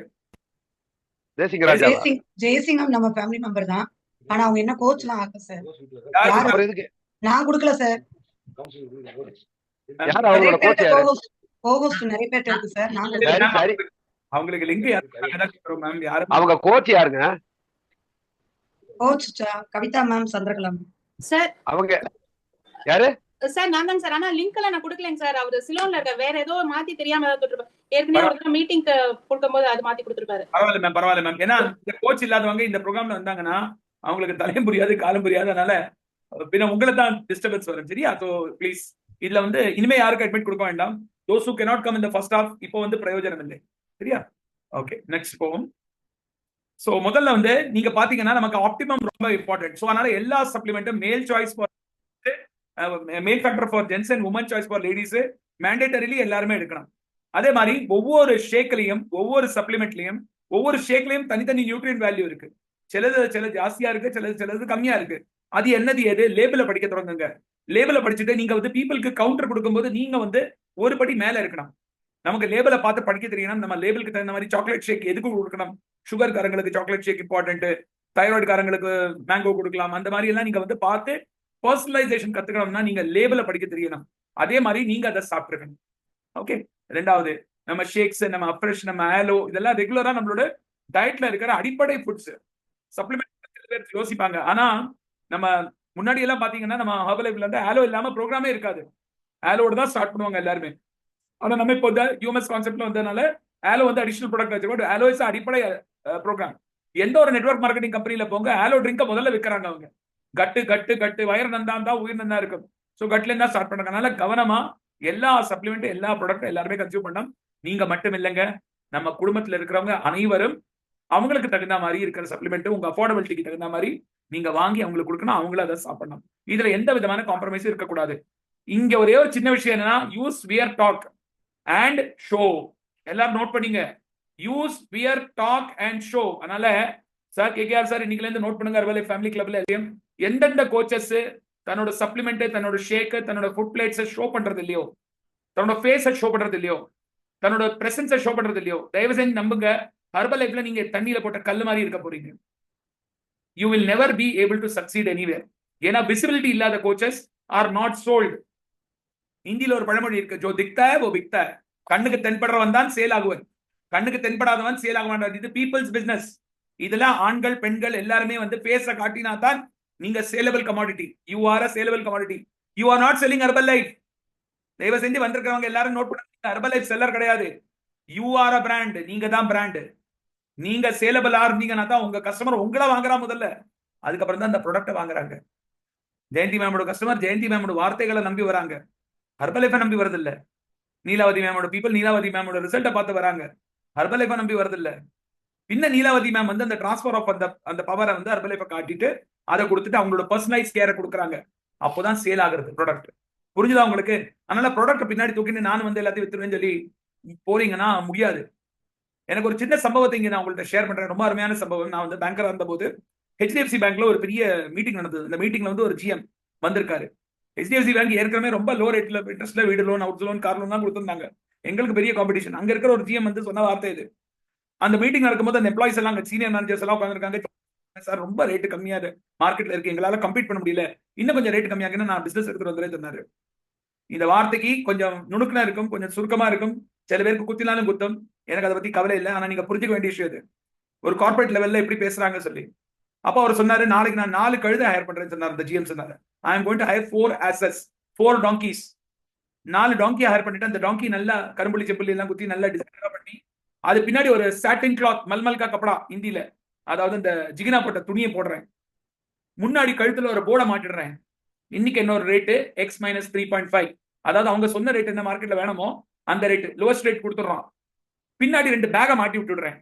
ஜெயசிங்கம் நம்ம ஃபேமிலி மெம்பர் தான். ஆனா அவங்க என்ன கோச்லாம் ஆக சார். நான் கொடுக்கல சார். யார் அவங்களோட கோச்? யாரு? கோஹோஸ்ட் நிறைய பேர் இருக்கு சார். நான் அவங்களுக்கு லிங்க் மேம். யாரு அவங்க கோச்? யாருங்க coach? Kavitha ma'am, Chandrakala sir. அவங்க யாரு? சார் நான் தாங்க சார். ஆனா லிங்க் எல்லாம் நான் கொடுக்கலைங்க சார். அவரு சிலோன்ல இருக்க வேற ஏதோ மாத்தி தெரியாம ஏதாவது கொடுத்துருப்பாரு. ஏற்கனவே ஒரு மீட்டிங்க்கு கொடுக்கும்போது அது மாத்தி கொடுத்துருப்பாரு. பரவாயில்ல மேம். ஏன்னா இந்த கோச் இல்லாதவங்க இந்த ப்ரோக்ராம்ல வந்தாங்கன்னா அவங்களுக்கு தலையும் புரியாது காலம் புரியாது. அதனால பின்ன உங்களை தான் டிஸ்டர்பன்ஸ் வரும். சரியா? ஸோ ப்ளீஸ் இதுல வந்து இனிமே யாருக்கும் அட்மிட் கொடுக்க வேண்டாம். Those who cannot come in the first half இப்போ வந்து பிரயோஜனம் இல்லை. சரியா? ஓகே, நெக்ஸ்ட் போவோம். ஸோ முதல்ல வந்து நீங்க பாத்தீங்கன்னா நமக்கு ஆப்டிமம் ரொம்ப இம்பார்ட்டன்ட். ஸோ அதனால எல்லா சப்ளிமெண்ட்டும் male choice for male factor for gents and woman choice for ladies mandatorily எல்லாருமே எடுக்கணும். அதே மாதிரி ஒவ்வொரு ஷேக்லையும் ஒவ்வொரு சப்ளிமெண்ட்லையும் ஒவ்வொரு ஷேக்லையும் தனித்தனி நியூட்ரியன் வேல்யூ இருக்கு. சிலது ஜாஸ்தியா இருக்கு, சிலது கம்மியா இருக்கு. அது என்னது எது லேபிள படிக்க தொடங்குங்க. லேபிள படிச்சுட்டு நீங்க வந்து பீப்புளுக்கு கவுண்டர் கொடுக்கும்போது நீங்க வந்து ஒரு படி மேல இருக்கணும். நமக்கு லேபிளை பார்த்து படிக்க தெரியணும். நம்ம லேபிளுக்கு தகுந்த மாதிரி சாக்லேட் ஷேக் எதுக்கு கொடுக்கணும், sugar காரங்களுக்கு chocolate shake important, thyroid காரங்களுக்கு mango கொடுக்கலாம். அந்த மாதிரி எல்லாம் நீங்க வந்து பார்த்து பர்சனலைசேஷன் கத்துக்கணும்னா நீங்க லேபிளை படிக்க தெரியணும். அதே மாதிரி நீங்க அதை சாப்பிட்டுருக்கணும். ஓகே. ரெண்டாவது, நம்ம ஷேக்ஸ், நம்ம அப்ரெஷ், நம்ம ஆலோ இதெல்லாம் ரெகுலரா நம்மளோட டயட்ல இருக்கிற அடிப்படை ஃபுட்ஸ். சப்ளிமெண்ட் யோசிப்பாங்க. ஆனா நம்ம முன்னாடி எல்லாம் பாத்தீங்கன்னா நம்ம ஹெர்பல் லைஃப்ல வந்து ஆலோ இல்லாம ப்ரோக்ராமே இருக்காது. ஆலோட தான் ஸ்டார்ட் பண்ணுவாங்க எல்லாருமே. ஆனா நம்ம இப்போ யூஎம்எஸ் கான்செப்ட்ல வந்ததுனால ஆலோ வந்து அடிஷனல் ப்ராடக்ட் வச்சுக்கோ. ஆலோ இஸ் அடிப்படை ப்ரோக்ராம். எந்த ஒரு நெட்வொர்க் மார்க்கெட்டிங் கம்பெனில போங்க, ஆலோ ட்ரிங்க முதல்ல விற்கிறாங்க அவங்க. கட்டு கட்டு கட்டு வயிறு நந்தா தான் உயிர் நந்தா இருக்கும். ஸோ கட்ல இருந்தா ஸ்டார்ட் பண்ணுறாங்க. அதனால கவனமா எல்லா சப்ளிமெண்ட் எல்லா ப்ராடக்ட் எல்லாருமே கன்சியூம் பண்ணலாம். நீங்க மட்டும் இல்லைங்க, நம்ம குடும்பத்துல இருக்கிறவங்க அனைவரும் அவங்களுக்கு தகுந்த மாதிரி இருக்கிற சப்ளிமெண்ட் உங்க அஃபோர்டபிலிட்டிக்கு தகுந்த மாதிரி நீங்க வாங்கி அவங்களுக்கு கொடுக்கணும். அவங்களும் அதை சாப்பிடணும். இதுல எந்த விதமான காம்ப்ரமைஸும் இருக்கக்கூடாது. இங்க ஒரே ஒரு சின்ன விஷயம் என்னன்னா, use wear talk and show. எல்லாரும் நோட் பண்ணீங்க, use wear talk and show. அதனால சார் கேகேஆர் சார் இன்னைக்குல இருந்து நோட் பண்ணுங்க. ஹெர்பல் ஃபேமிலி கிளப்ல எந்தெந்த கோச்சஸ் தன்னோட சப்ளிமெண்ட், தன்னோட ஷேக், தன்னோட ஃபுட் பிளேட்ஸை ஷோ பண்றது இல்லையோ, தன்னோட ஃபேஸை ஷோ பண்றது இல்லையோ, தன்னோட பிரசன்ஸை ஷோ பண்றது இல்லையோ, தயவு செஞ்சு நம்புங்க, ஹெர்பல் லைஃப்ல நீங்க தண்ணியில போட்ட கல் மாதிரி இருக்க போறீங்க. You will never be able to succeed anywhere. ஏன்னா விசிபிலிட்டி இல்லாத கோச்சஸ் ஆர் நாட் சோல்டு. இந்தியில ஒரு பழமொழி இருக்கு, ஜோ திக்தா ஓ பிக்தா. கண்ணுக்கு தென்படுறவன் தான் சேல் ஆகுவன், கண்ணுக்கு தென்படாதவன் சேல் ஆக மாட்டான். இது பீப்புள்ஸ் பிசினஸ். இதெல்லாம் ஆண்கள் பெண்கள் எல்லாருமே வந்து பேச காட்டினா தான் நீங்க saleable commodity. You are a saleable commodity. You are not selling herbal life. தயவு செஞ்சு வந்திருக்கிறவங்க எல்லாரும் நோட் பண்ணுங்க, ஹெர்பல் லைஃப் செல்லர் கிடையாது. You are a brand. நீங்க தான் பிராண்ட். நீங்க சேலபிள் ஆறீங்கன்னா தான் உங்க கஸ்டமர் உங்களை வாங்குறா முதல்ல, அதுக்கப்புறம் தான் அந்த ப்ராடக்ட்டை வாங்குறாங்க. ஜெயந்தி மேமோட கஸ்டமர் ஜெயந்தி மேமோட வார்த்தைகளை நம்பி வராங்க, ஹெர்பல் லைஃபை நம்பி வரதில்ல. நீலாவதி மேமோட பீப்புள் நீலாவதி மேமோட ரிசல்ட்டை பார்த்து வராங்க, ஹெர்பல் லைஃபை நம்பி வரதில்ல. பின்ன நீலாவதி மேம் வந்து அந்த டிரான்ஸ்பர் ஆஃப் அந்த பவரை வந்து ஹெர்பல் லைஃபை காட்டிட்டு அதை கொடுத்துட்டு அவங்களோட பர்சனலைஸ் கேரை கொடுக்குறாங்க. அப்போதான் சேல் ஆகுறது ப்ராடக்ட். புரிஞ்சுதா உங்களுக்கு? அதனால ப்ராடக்ட் பின்னாடி தூக்கிட்டு நான் வந்து எல்லாத்தையும் வித்துருவேன்னு சொல்லி போறீங்கன்னா முடியாது. எனக்கு ஒரு சின்ன சம்பவத்தை இங்க நான் உங்கள்கிட்ட ஷேர் பண்றேன். ரொம்ப அருமையான சம்பவம். நான் வந்து பேங்கரா இருந்த போது ஹெச்டிஎஃப்சி பேங்க்ல ஒரு பெரிய மீட்டிங் நடந்தது. இந்த மீட்டிங்ல வந்து ஒரு ஜிஎம் வந்திருக்காரு. ஹெச்டிஎஃப்சி பேங்க் ஏற்கனவே ரொம்ப லோ ரேட்ல இன்ட்ரெஸ்ட்ல வீடு loan, house loan, car loan தான் கொடுத்திருந்தாங்க. எங்களுக்கு பெரிய காம்படிஷன். அங்க இருக்கிற ஒரு ஜிஎம் வந்து சொன்ன வார்த்தை இது. அந்த மீட்டிங் நடக்கும்போது அந்த எம்ப்ளாயிஸ் எல்லாம் சீனியர் மேனேஜர்ஸ் எல்லாம் உட்காந்துருக்காங்க. சார் ரொம்ப ரேட்டு கம்மியா மார்க்கெட்ல இருக்கு, எங்களால கம்பீட் பண்ண முடியல, இன்னும் கொஞ்சம் ரேட்டு கம்மியாக்குன்னு நான் பிசினஸ் எடுத்துட்டு வந்துறேன் சொன்னாரு. இந்த வார்த்தைக்கு கொஞ்சம் நுணுக்கமா இருக்கும், கொஞ்சம் சுருக்கமா இருக்கும். சில பேருக்கு குத்தினாலும் குத்தம். எனக்கு அதை பத்தி கவலை இல்லை. ஆனா நீங்க புரிஞ்சுக்க வேண்டிய விஷயம் இது. ஒரு கார்பரேட் லெவல்ல எப்படி பேசுறாங்க சொல்லி. அப்ப அவர் சொன்னாரு, நாளைக்கு நான் 4 கழுதை ஹையர் பண்றேன்னு சொன்னார். இந்த ஜிஎம் சொன்னாரு, I am going to hire 4 asses, 4 donkeys. 4 donkey hire பண்ணிட்டு அந்த டாங்கி நல்லா கரும்புள்ளி செப்புள்ளி எல்லாம் குத்தி நல்லா டிசைன் பண்ணி அது பின்னாடி ஒரு சாட்டின் கிளாத் மல்மல்கா கப்படா இந்தியில, அதாவது இந்த ஜிகினா போட்ட துணியை போடுறேன், முன்னாடி கழுத்துல ஒரு போர்டை மாட்டிடுறேன். இன்னைக்கு என்னோட ரேட்டு எக்ஸ் மைனஸ் 3.5. அதாவது அவங்க சொன்ன ரேட் என்ன மார்க்கெட்ல வேணுமோ அந்த ரேட், லோவஸ்ட் ரேட் கொடுத்துடுறான். பின்னாடி 2 பேகை மாட்டி விட்டுடுறேன்.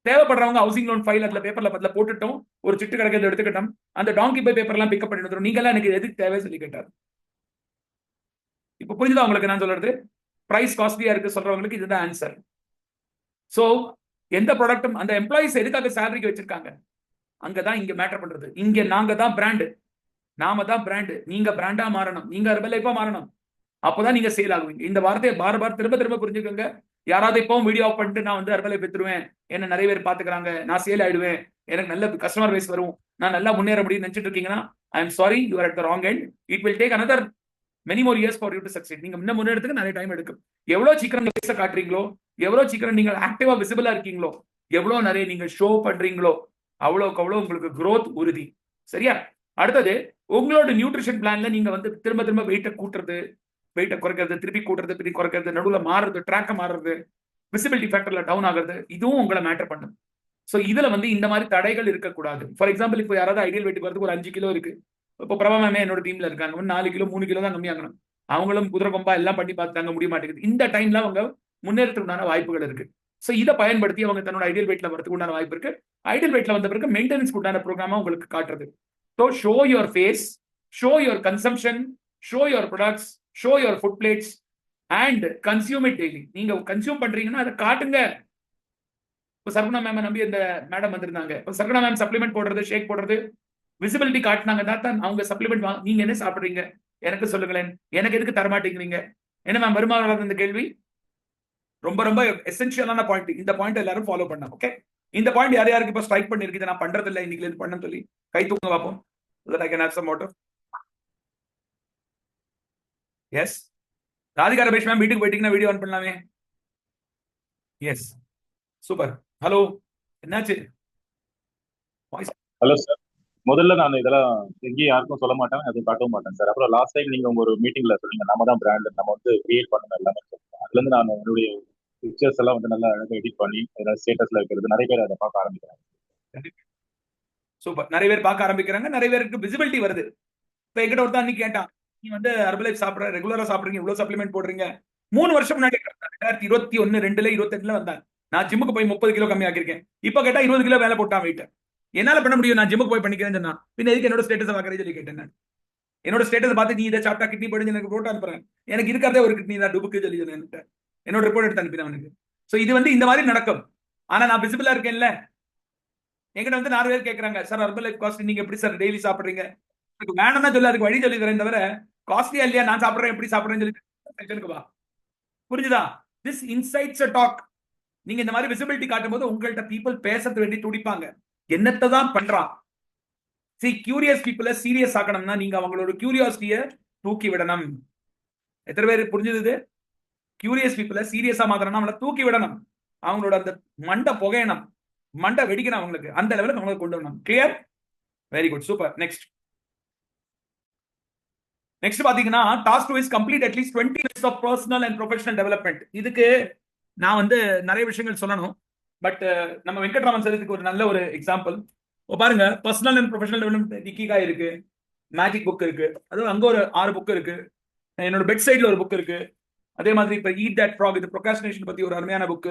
தேவைப்படுறவங்க ஹவுசிங் லோன் ஃபைல் அதுல பேப்பர்ல பதில போட்டுட்டோம், ஒரு சிட்டு கிடைக்கிறது எடுத்துக்கிட்டோம். அந்த டாங்கி பை பேப்பர் எல்லாம் பிக்கப் பண்ணி நீங்க எல்லாம் எனக்கு எதுக்கு தேவை சொல்லி கேட்டார். இப்ப புரிஞ்சுதா உங்களுக்கு நான் சொல்றது? பிரைஸ் காஸ்ட்லியா இருக்கு சொல்றவங்களுக்கு இதுதான் ஆன்சர். சோ எந்த ப்ராடக்ட்டும் அந்த எம்ப்ளாயிஸ் எதுக்காக சேலரிக்கு வச்சிருக்காங்க, அங்கதான் இங்க மேட்டர் பண்றது. இங்க நாங்க தான் பிராண்டு, நாம தான் பிராண்டு. நீங்க பிராண்டா மாறணும், நீங்க ஹெர்பல் லைஃபா மாறணும். அப்பதான் நீங்க சேல் ஆகுவீங்க. இந்த வார்த்தையை பார் திரும்ப திரும்ப புரிஞ்சுக்கோங்க. யாராவது இப்பவும் வீடியோ ஆஃப் பண்ணிட்டு நான் வந்து ஹெர்பல் லைஃப் வித்துருவேன், என்ன நிறைய பேர் பாத்துக்கிறாங்க, நான் சேல் ஆயிடுவேன், எனக்கு நல்ல கஸ்டமர் பேஸ் வரும், நான் நல்லா முன்னேற முடியும் நினைச்சிட்டு இருக்கீங்கன்னா I am sorry, you are at the wrong end. It will take another many more years for you to succeed. நீங்க இன்னும் முன்னேறதுக்கு நிறைய டைம் எடுக்கும். எவ்வளவு சீக்கிரம் பேச காட்டுறீங்களோ, எவ்வளவு சீக்கிரம் நீங்கள் ஆக்டிவா விசிபிளா இருக்கீங்களோ, எவ்வளவு நிறைய நீங்க ஷோ பண்றீங்களோ, அவ்வளவுக்கு அவ்வளவு உங்களுக்கு growth உறுதி. சரியா? அடுத்தது உங்களோட நியூட்ரிஷன் பிளான்ல நீங்க வந்து திரும்ப திரும்ப வெயிட்டை கூட்டுறது, வெயிட்டை குறைக்கிறது, திருப்பி கூட்டுறது, திருப்பி குறைக்கிறது, நடுவில் மாறுறது, ட்ராக்க மாறுறது, விசிபிலிட்டி ஃபேக்டர்ல டவுன் ஆகுறது, இதுவும் உங்களை மேட்டர் பண்ணும். ஸோ இதுல வந்து இந்த மாதிரி தடைகள் இருக்கக்கூடாது. ஃபார் எக்ஸாம்பிள், இப்போ யாராவது ஐடியல் வெயிட் வரதுக்கு ஒரு 5 கிலோ இருக்கு. இப்போ பிரபா மேமே என்னோட டீம்ல இருக்காங்க, 4 கிலோ 3 கிலோ தான் கம்மியாகணும். அவங்களும் குதிரை கொம்பா எல்லாம் பண்ணி பார்த்தாங்க, முடிய மாட்டேங்குது. இந்த டைம்ல அவங்க முன்னேறதுக்குண்டான வாய்ப்புகள் இருக்கு. ஸோ இதை பயன்படுத்தி அவங்க தன்னோட ஐடியல் வெயிட்ல வரதுக்கு உண்டான வாய்ப்பு இருக்கு. ஐடியல் வெயிட்ல வந்த பிறகு மெயின்டெனன்ஸ்க்கு உண்டான ப்ரோக்ராமா உங்களுக்கு காட்டுறது. So show your face, show your consumption, show your products, show your food plates and consume it daily. நீங்க கன்சியூம் பண்றீங்கன்னா அதை காட்டுங்க. இப்போ சர்குணா மேம் நம்பி இந்த மேடம் வந்திருந்தாங்க. இப்போ சர்குணா மேம் சப்ளிமெண்ட் போடுறது, ஷேக் போடுறது, விசிபிலிட்டி காட்டினாங்க தான் அவங்க சப்ளிமெண்ட் நீங்க என்ன சாப்பிடுறீங்க எனக்கு சொல்லுங்களேன், எனக்கு எதுக்கு தரமாட்டேங்கிறீங்க? என்ன மேம் வருமா வராது இந்த கேள்வி? ரொம்ப ரொம்ப எசென்ஷியலான பாயிண்ட். இந்த பாயிண்ட் எல்லாரும் ஃபாலோ பண்ண. ஓகே, இந்த பாயிண்ட் யார் யாருக்கு இப்போ ஸ்ட்ரைக் பண்ணிருக்கு, நான் பண்றது இல்லை இன்னைக்கு இது பண்ண சொல்லி கை தூங்க பார்ப்போம். I can have some water. Yes. Radhika Ramesh ma'am வீட்டுக்கு போயிட்டீங்கன்னா வீடியோ ஆன் பண்ணலாமே. Yes, super. ஹலோ, என்னாச்சு? ஹலோ சார், முதல்ல நான் இதெல்லாம் எங்கேயும் யாருக்கும் சொல்ல மாட்டேன், அதுவும் காட்டவும் மாட்டேன் சார். அப்புறம் லாஸ்ட் டைம் நீங்க உங்க ஒரு மீட்டிங்ல சொன்னீங்க நம்ம தான் பிராண்ட், நம்ம வந்து கிரியேட் பண்ணணும் எல்லாமே சொல்லுங்க. அதுல இருந்து நான் என்னுடைய பிக்சர்ஸ் எல்லாம் வந்து நல்லா அழகாக எடிட் பண்ணி ஸ்டேட்டஸ்ல வைக்கிறது, நிறைய பேர் அதை பார்க்க ஆரம்பிக்கிறாங்க. சூப்பர், நிறைய பேர் பார்க்க ஆரம்பிக்கிறாங்க, நிறைய பேருக்கு விசிபிலிட்டி வருது. இப்போ எங்கிட்ட ஒருத்தன் அன்னைக்கு கேட்டான், நீ வந்து ஹெர்பலைஃப் சாப்பிட்ற, ரெகுலரா சாப்பிடுறீங்க, இவ்வளவு சப்ளிமெண்ட் போடுறீங்க. 3 வருஷம் முன்னாடி 2021, 2ல 28ல வந்தாங்க. நான் ஜிம்முக்கு போய் 30 கிலோ கம்மி ஆக்கிருக்கேன். இப்போ கேட்டா 20 கிலோ வேலை போட்டான் வெயிட். என்னால பண்ண முடியும், நான் ஜிம்முக்கு போய் பண்ணிக்கிறேன்னு சொன்னா. பின்ன எதுக்கு என்னோட ஸ்டேட்டஸ் பார்க்கறேன்னு சொல்லி கேட்டேன். நான் என்னோட ஸ்டேட்டஸ் பார்த்து நீ இதை சாப்பிட்டா கிட்னி போயிடுச்சு எனக்கு போட்டு அனுப்புறேன். எனக்கு இருக்கிறதே ஒரு கிட்னி தான், டுபுக்கு சொல்லி என்னோட ரிப்போர்ட் எடுத்து அனுப்பினேன் அவனுக்கு. ஸோ இது வந்து இந்த மாதிரி நடக்கும். ஆனா நான் விசிபிளா இருக்கேன்ல. எங்கிட்ட வந்து 4 பேர் கேட்கறாங்க, சார் ஹெர்பலைஃப் காஸ்ட் நீங்க எப்படி சார் டெய்லி சாப்பிடுறீங்க? எனக்கு வேணும்னா சொல்லி அதுக்கு வழி சொல்லி தரேன், தவிர காஸ்ட்லியா இல்லையா நான் சாப்பிடுறேன் எப்படி சாப்பிடுறேன்னு சொல்லி வா. புரிஞ்சுதா? This insights a talk. நீங்க இந்த மாதிரி விசிபிலிட்டி காட்டும் போது உங்கள்கிட்ட பீப்புள் பேசுறது வேண்டி துடிப்பாங்க. என்னத்தை தான் பண்றான்? கியூரியஸ் பீப்புளை சீரியஸ் ஆக்கணும்னா நீங்க அவங்களோட கியூரியாசிட்டியை தூக்கி விடணும். எத்தனை பேர் புரிஞ்சது? கியூரியஸ் பீப்புளை சீரியஸா மாத்தணும்னா அவங்கள தூக்கி விடணும். அவங்களோட அந்த மண்டை புகையணும், மண்டை வெடிக்கணும், அவங்களுக்கு அந்த லெவலுக்கு அவங்களுக்கு கொண்டு வரணும். Clear? Very good, super. Next பாத்தீங்கன்னா task 2 is complete at least 20 minutes of personal and professional development. இதுக்கு நான் வந்து நிறைய விஷயங்கள் சொல்லணும். பட் நம்ம வெங்கட்ராமன் சார் இதுக்கு ஒரு நல்ல ஒரு எக்ஸாம்பிள். பாருங்க, personal and professional development ikigai இருக்கு, மேஜிக் புக் இருக்கு, அதுவும் அங்க ஒரு 6 புக் இருக்கு, என்னோட பெட் சைட்ல ஒரு புக் இருக்கு. அதே மாதிரி இப்ப ஈட் தட் ஃப்ராக், இது ப்ரொக்ராஸ்டினேஷன் பத்தி ஒரு அருமையான புக்.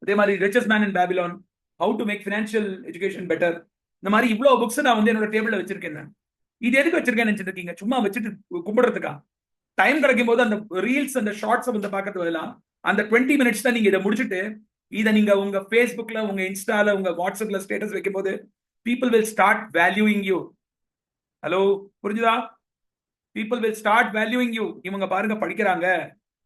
அதே மாதிரி richest man in Babylon, how to make financial education better. இந்த மாதிரி இவ்வளவு புக்ஸ் நான் வந்து என்னோட டேபிள்ல வச்சிருக்கேன். இது எதுக்கு வச்சிருக்கேன்னு நினைச்சிருக்கீங்க? சும்மா வச்சுட்டு கும்பிடுறதுக்கா? டைம் கிடைக்கும் போது அந்த ரீல்ஸ் அந்த ஷார்ட்ஸ் வந்து பார்க்கறது எல்லாம் அந்த 20 minutes தான் நீங்க இதை முடிச்சுட்டு இதை நீங்க உங்க ஃபேஸ்புக்ல, உங்க இன்ஸ்டால, உங்க வாட்ஸ்அப்ல ஸ்டேட்டஸ் வைக்கும் போது people will start valuing you. Hello, புரிஞ்சுதா? People will start valuing you. இவங்க பாருங்க படிக்கிறாங்க,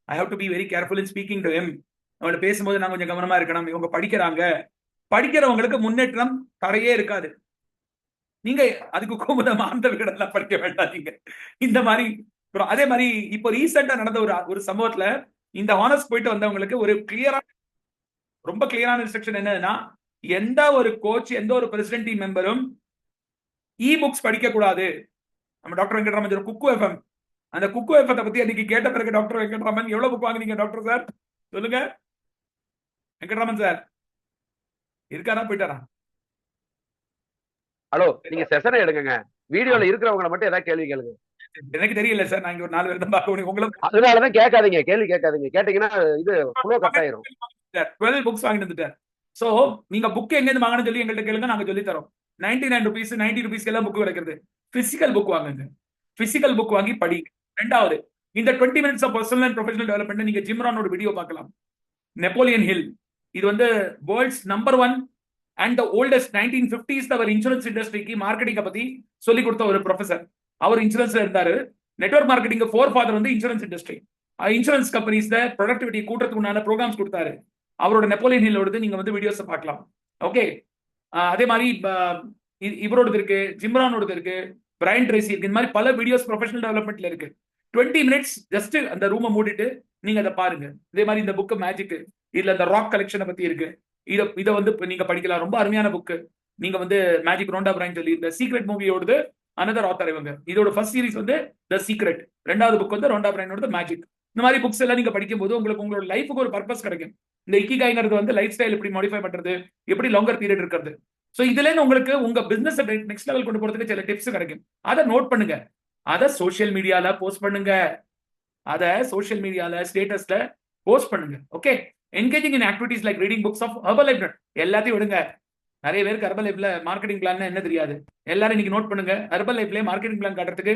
I have to be very careful in speaking to him. அவங்கள பேசும்போது நான் கொஞ்சம் கவனமா இருக்கணும். இவங்க படிக்கிறாங்க. படிக்கிறவங்களுக்கு முன்னேற்றம் தடையே இருக்காது. நீங்க அதுக்கு கோபுரம் ஆந்த விகடெல்லாம் படிக்க வேண்டாதீங்க. இந்த மாதிரி அதே மாதிரி இப்போ ரீசெண்டா நடந்த ஒரு சம்பவத்துல இந்த ஹானர்ஸ் போயிட்டு வந்தவங்களுக்கு ஒரு ரொம்ப கிளியரான இன்ஸ்ட்ரக்ஷன் என்னன்னா, எந்த ஒரு கோச், எந்த ஒரு பிரசிடென்ட் டீம் மெம்பரும் இ புக்ஸ் படிக்க கூடாது. நம்ம டாக்டர் வெங்கட்ராமன் குக்கு எஃப்எம், அந்த குக்கு எஃப்எம் பத்தி அன்னைக்கு கேட்ட பிறகு டாக்டர் வெங்கட்ராமன் எவ்வளவு புக் வாங்குனீங்க டாக்டர் சார் சொல்லுங்க? வெங்கட்ராமன் சார் இருக்காரா, போயிட்டாரா? ஹலோ, நீங்க செஷனை எடுங்க, வீடியோல இருக்கிறவங்களை மட்டும் ஏதாவது கேள்வி கேளுங்க. எனக்கு தெரியல சார், நான் இங்க ஒரு 4 பேர் தான் பார்க்க முடியும். உங்களுக்கு அதனாலதான் கேட்காதீங்க, கேள்வி கேட்காதீங்க. கேட்டீங்கன்னா இது ஃப்ளோ கட் ஆயிரும். 12 புக்ஸ் வாங்கிட்டு வந்துட்டார். சோ நீங்க புக் எங்க இருந்து வாங்கணும்னு சொல்லி எங்கள்கிட்ட கேளுங்க, நாங்க சொல்லி தரோம். 99 rupees 90 rupees எல்லாம் புக் கிடைக்கிறது. பிசிக்கல் புக் வாங்குங்க, பிசிக்கல் புக் வாங்கி படி. ரெண்டாவது, இந்த 20 minutes of personal and professional development நீங்க ஜிம்ரானோட வீடியோ பார்க்கலாம். நெப்போலியன் ஹில், இது வந்து world's number 1 and the oldest 1950s அவர் இன்சூரன்ஸ் இண்டஸ்ட்ரிக்கு மார்க்கெட்டிங்க பத்தி சொல்லி கொடுத்த ஒரு ப்ரொஃபசர். அவர் இன்சூரன்ஸ்ல இருந்தாரு. நெட்வொர்க் மார்க்கெட்டிங் ஃபோர் ஃபாதர் வந்து இன்சூரன்ஸ் இண்டஸ்ட்ரி. இன்சூரன்ஸ் கம்பெனிஸ்ல ப்ரொடக்டிவிட்டி கூட்டுறதுக்கு உண்டான ப்ரோக்ராம்ஸ் கொடுத்தாரு. அவரோட நெப்போலியன் ஹில்லோடது நீங்க வந்து வீடியோஸ் பார்க்கலாம். ஓகே, அதே மாதிரி இவரோடது இருக்கு, ஜிம்ரானோடது இருக்கு, பிரையன் ட்ரேசி இருக்கு. இந்த மாதிரி பல வீடியோஸ் ப்ரொஃபஷனல் டெவலப்மெண்ட்ல இருக்கு. 20 minutes ஜஸ்ட் அந்த ரூமை மூடிட்டு நீங்க அதை பாருங்க. இதே மாதிரி இந்த புக் மேஜிக், இதுல இந்த ராக் கலெக்ஷனை பத்தி இருக்கு. இதை வந்து நீங்க படிக்கலாம். ரொம்ப அருமையான புக்கு. நீங்க வந்து மேஜிக் ரோண்டா பிரைன் சொல்லி இந்த சீக்ரெட் மூவியோடது அனதர் ஆத்தர் இவங்க. இதோட ஃபர்ஸ்ட் சீரிஸ் வந்து த சீக்ரெட், ரெண்டாவது புக் வந்து ரோண்டா பிரைனோட மேஜிக். இந்த மாதிரி புக்ஸ் எல்லாம் நீங்க படிக்கும்போது உங்களுக்கு உங்களோட லைஃபுக்கு ஒரு பர்பஸ் கிடைக்கும். இந்த இக்கிகாய்ங்கிறது வந்து லைஃப் ஸ்டைல் எப்படி மாடிஃபை பண்றது, எப்படி லாங்கர் பீரியட் இருக்கிறது. ஸோ இதுல இருந்து உங்களுக்கு உங்க பிசினஸ் நெக்ஸ்ட் லெவல் கொண்டு போறதுக்கு சில டிப்ஸ் கிடைக்கும். அதை நோட் பண்ணுங்க, அதை சோஷியல் மீடியால போஸ்ட் பண்ணுங்க, அதை சோஷியல் மீடியால ஸ்டேட்டஸ்ல போஸ்ட் பண்ணுங்க. Okay, engaging in activities like reading books of Herbalife, எல்லாத்தையும் விடுங்க. நிறைய பேருக்கு ஹெர்பல் லைஃப்ல மார்க்கெட்டிங் பிளான் என்ன தெரியாது. எல்லாரும் இன்னைக்கு நோட் பண்ணுங்க, ஹெர்பல் லைஃப்ல மார்க்கெட்டிங் பிளான் காட்டுறதுக்கு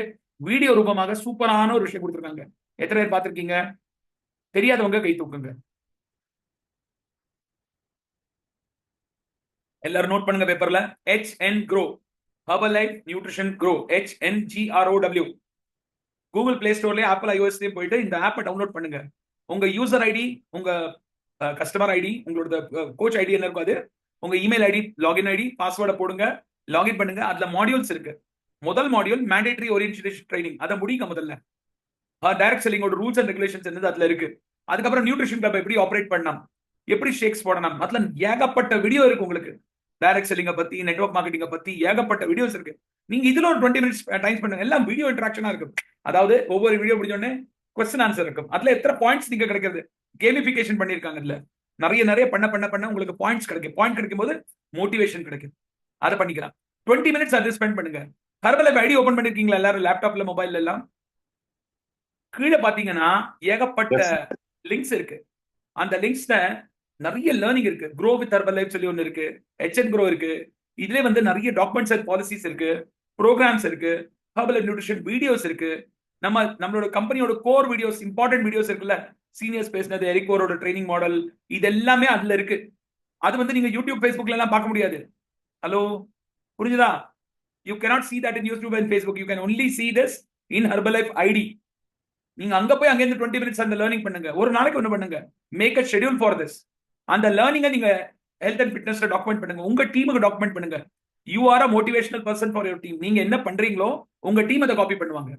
வீடியோ ரூபமாக சூப்பரான ஒரு விஷயம் கொடுத்துருக்காங்க. எத்தனை பேர் பார்த்திருக்கீங்க? தெரியாதவங்க கை தூக்குங்க. எல்லாரும் நோட் பண்ணுங்க பேப்பர்ல. HN Grow, herbal life nutrition grow, HNGROW. Google Play ஸ்டோர்லயே ஆப்பிள் iOSலயே போயிட்டு இந்த ஆப்பை டவுன்லோட் பண்ணுங்க. உங்க யூசர் ஐடி, உங்க கஸ்டமர் ஐடி, உங்களோட கோச் ஐடி என்ன இருக்கும் அது, உங்க இமெயில் ஐடி, லாகின் ஐடி, பாஸ்வேர்டை போடுங்க, லாகின் பண்ணுங்க. அதுல மாடியூல்ஸ் இருக்கு. முதல் மாடியூல் மேண்டேட்டரி ஓரியன்டேஷன் ட்ரைனிங், அதை முடிங்க முதல்ல. டைரக்ட் செல்லிங்கோட ரூல்ஸ் அண்ட் ரெகுலேஷன்ஸ் என்னது அதுல இருக்கு. அதுக்கப்புறம் நியூட்ரிஷன் கிளப் எப்படி ஆப்ரேட் பண்ணலாம், எப்படி ஷேக்ஸ் போடணும், அதுல ஏகப்பட்ட வீடியோ இருக்கு உங்களுக்கு. டைரக்ட் செல்லிங்கை பத்தி, நெட்வொர்க் மார்க்கெட்டிங்கை பத்தி ஏகப்பட்ட வீடியோஸ் இருக்கு. நீங்க இதுல ஒரு 20 மினிட்ஸ் டைம் பண்ணுங்க. எல்லாம் வீடியோ இன்டராக்ஷனா இருக்கும். அதாவது ஒவ்வொரு வீடியோ முடிஞ்சோடனே கொஸ்டின் ஆன்சர் இருக்கும். அதுல எத்தனை பாயிண்ட்ஸ் நீங்க கிடைக்கிறது, கேமிபிகேஷன் பண்ணிருக்காங்க. இதுல நிறைய பண்ண உங்களுக்கு பாயிண்ட்ஸ் கிடைக்கும். பாயிண்ட் கிடைக்கும் போது மோட்டிவேஷன் கிடைக்கும். அதை பண்ணிக்கலாம். 20 மினிட்ஸ் அதை ஸ்பெண்ட் பண்ணுங்க. ஹெர்பல் லைஃப் ஐடி ஓபன் பண்ணிருக்கீங்களா எல்லாரும், லேப்டாப்ல மொபைல்ல எல்லாம்? கீழே பாத்தீங்கன்னா ஏகப்பட்ட லிங்க்ஸ் இருக்கு. அந்த லிங்க்ஸ்ல நிறைய லேர்னிங் இருக்கு. க்ரோ வித் ஹெர்பல் லைஃப் சொல்லி ஒன்று இருக்கு, HN Grow இருக்கு. இதுல வந்து நிறைய டாக்குமெண்ட்ஸ் அண்ட் பாலிசிஸ் இருக்கு, ப்ரோக்ராம்ஸ் இருக்கு, ஹெர்பல் லைஃப் நியூட்ரிஷன் வீடியோஸ் இருக்கு. நம்மளோட கம்பெனியோட கோர் வீடியோஸ், இம்பார்ட்டன்ட் வீடியோஸ் இருக்குல்ல, சீனியர்ஸ் பேசினது, எரிகோரோட ட்ரைனிங் மாடல், இது எல்லாமே அதுல இருக்கு. அது வந்து நீங்க யூடியூப் ஃபேஸ்புக்ல எல்லாம் பார்க்க முடியாது. ஹலோ, புரிஞ்சுதா? You cannot see that in YouTube and Facebook. You can only see this in Herbalife ID. நீங்க அங்க போய் அங்க இருந்து 20 மினிட்ஸ் அந்த லேர்னிங் பண்ணுங்க. ஒரு நாளைக்கு ஒண்ணு பண்ணுங்க. Make a schedule for this. அந்த லேர்னிங்கை நீங்க ஹெல்த் அண்ட் ஃபிட்னஸ்ல டாக்குமெண்ட் பண்ணுங்க. உங்க டீமுக்கு டாக்குமெண்ட் பண்ணுங்க. You are a motivational person for your team. நீங்க என்ன பண்றீங்களோ உங்க டீம் அதை காப்பி பண்ணுவாங்க.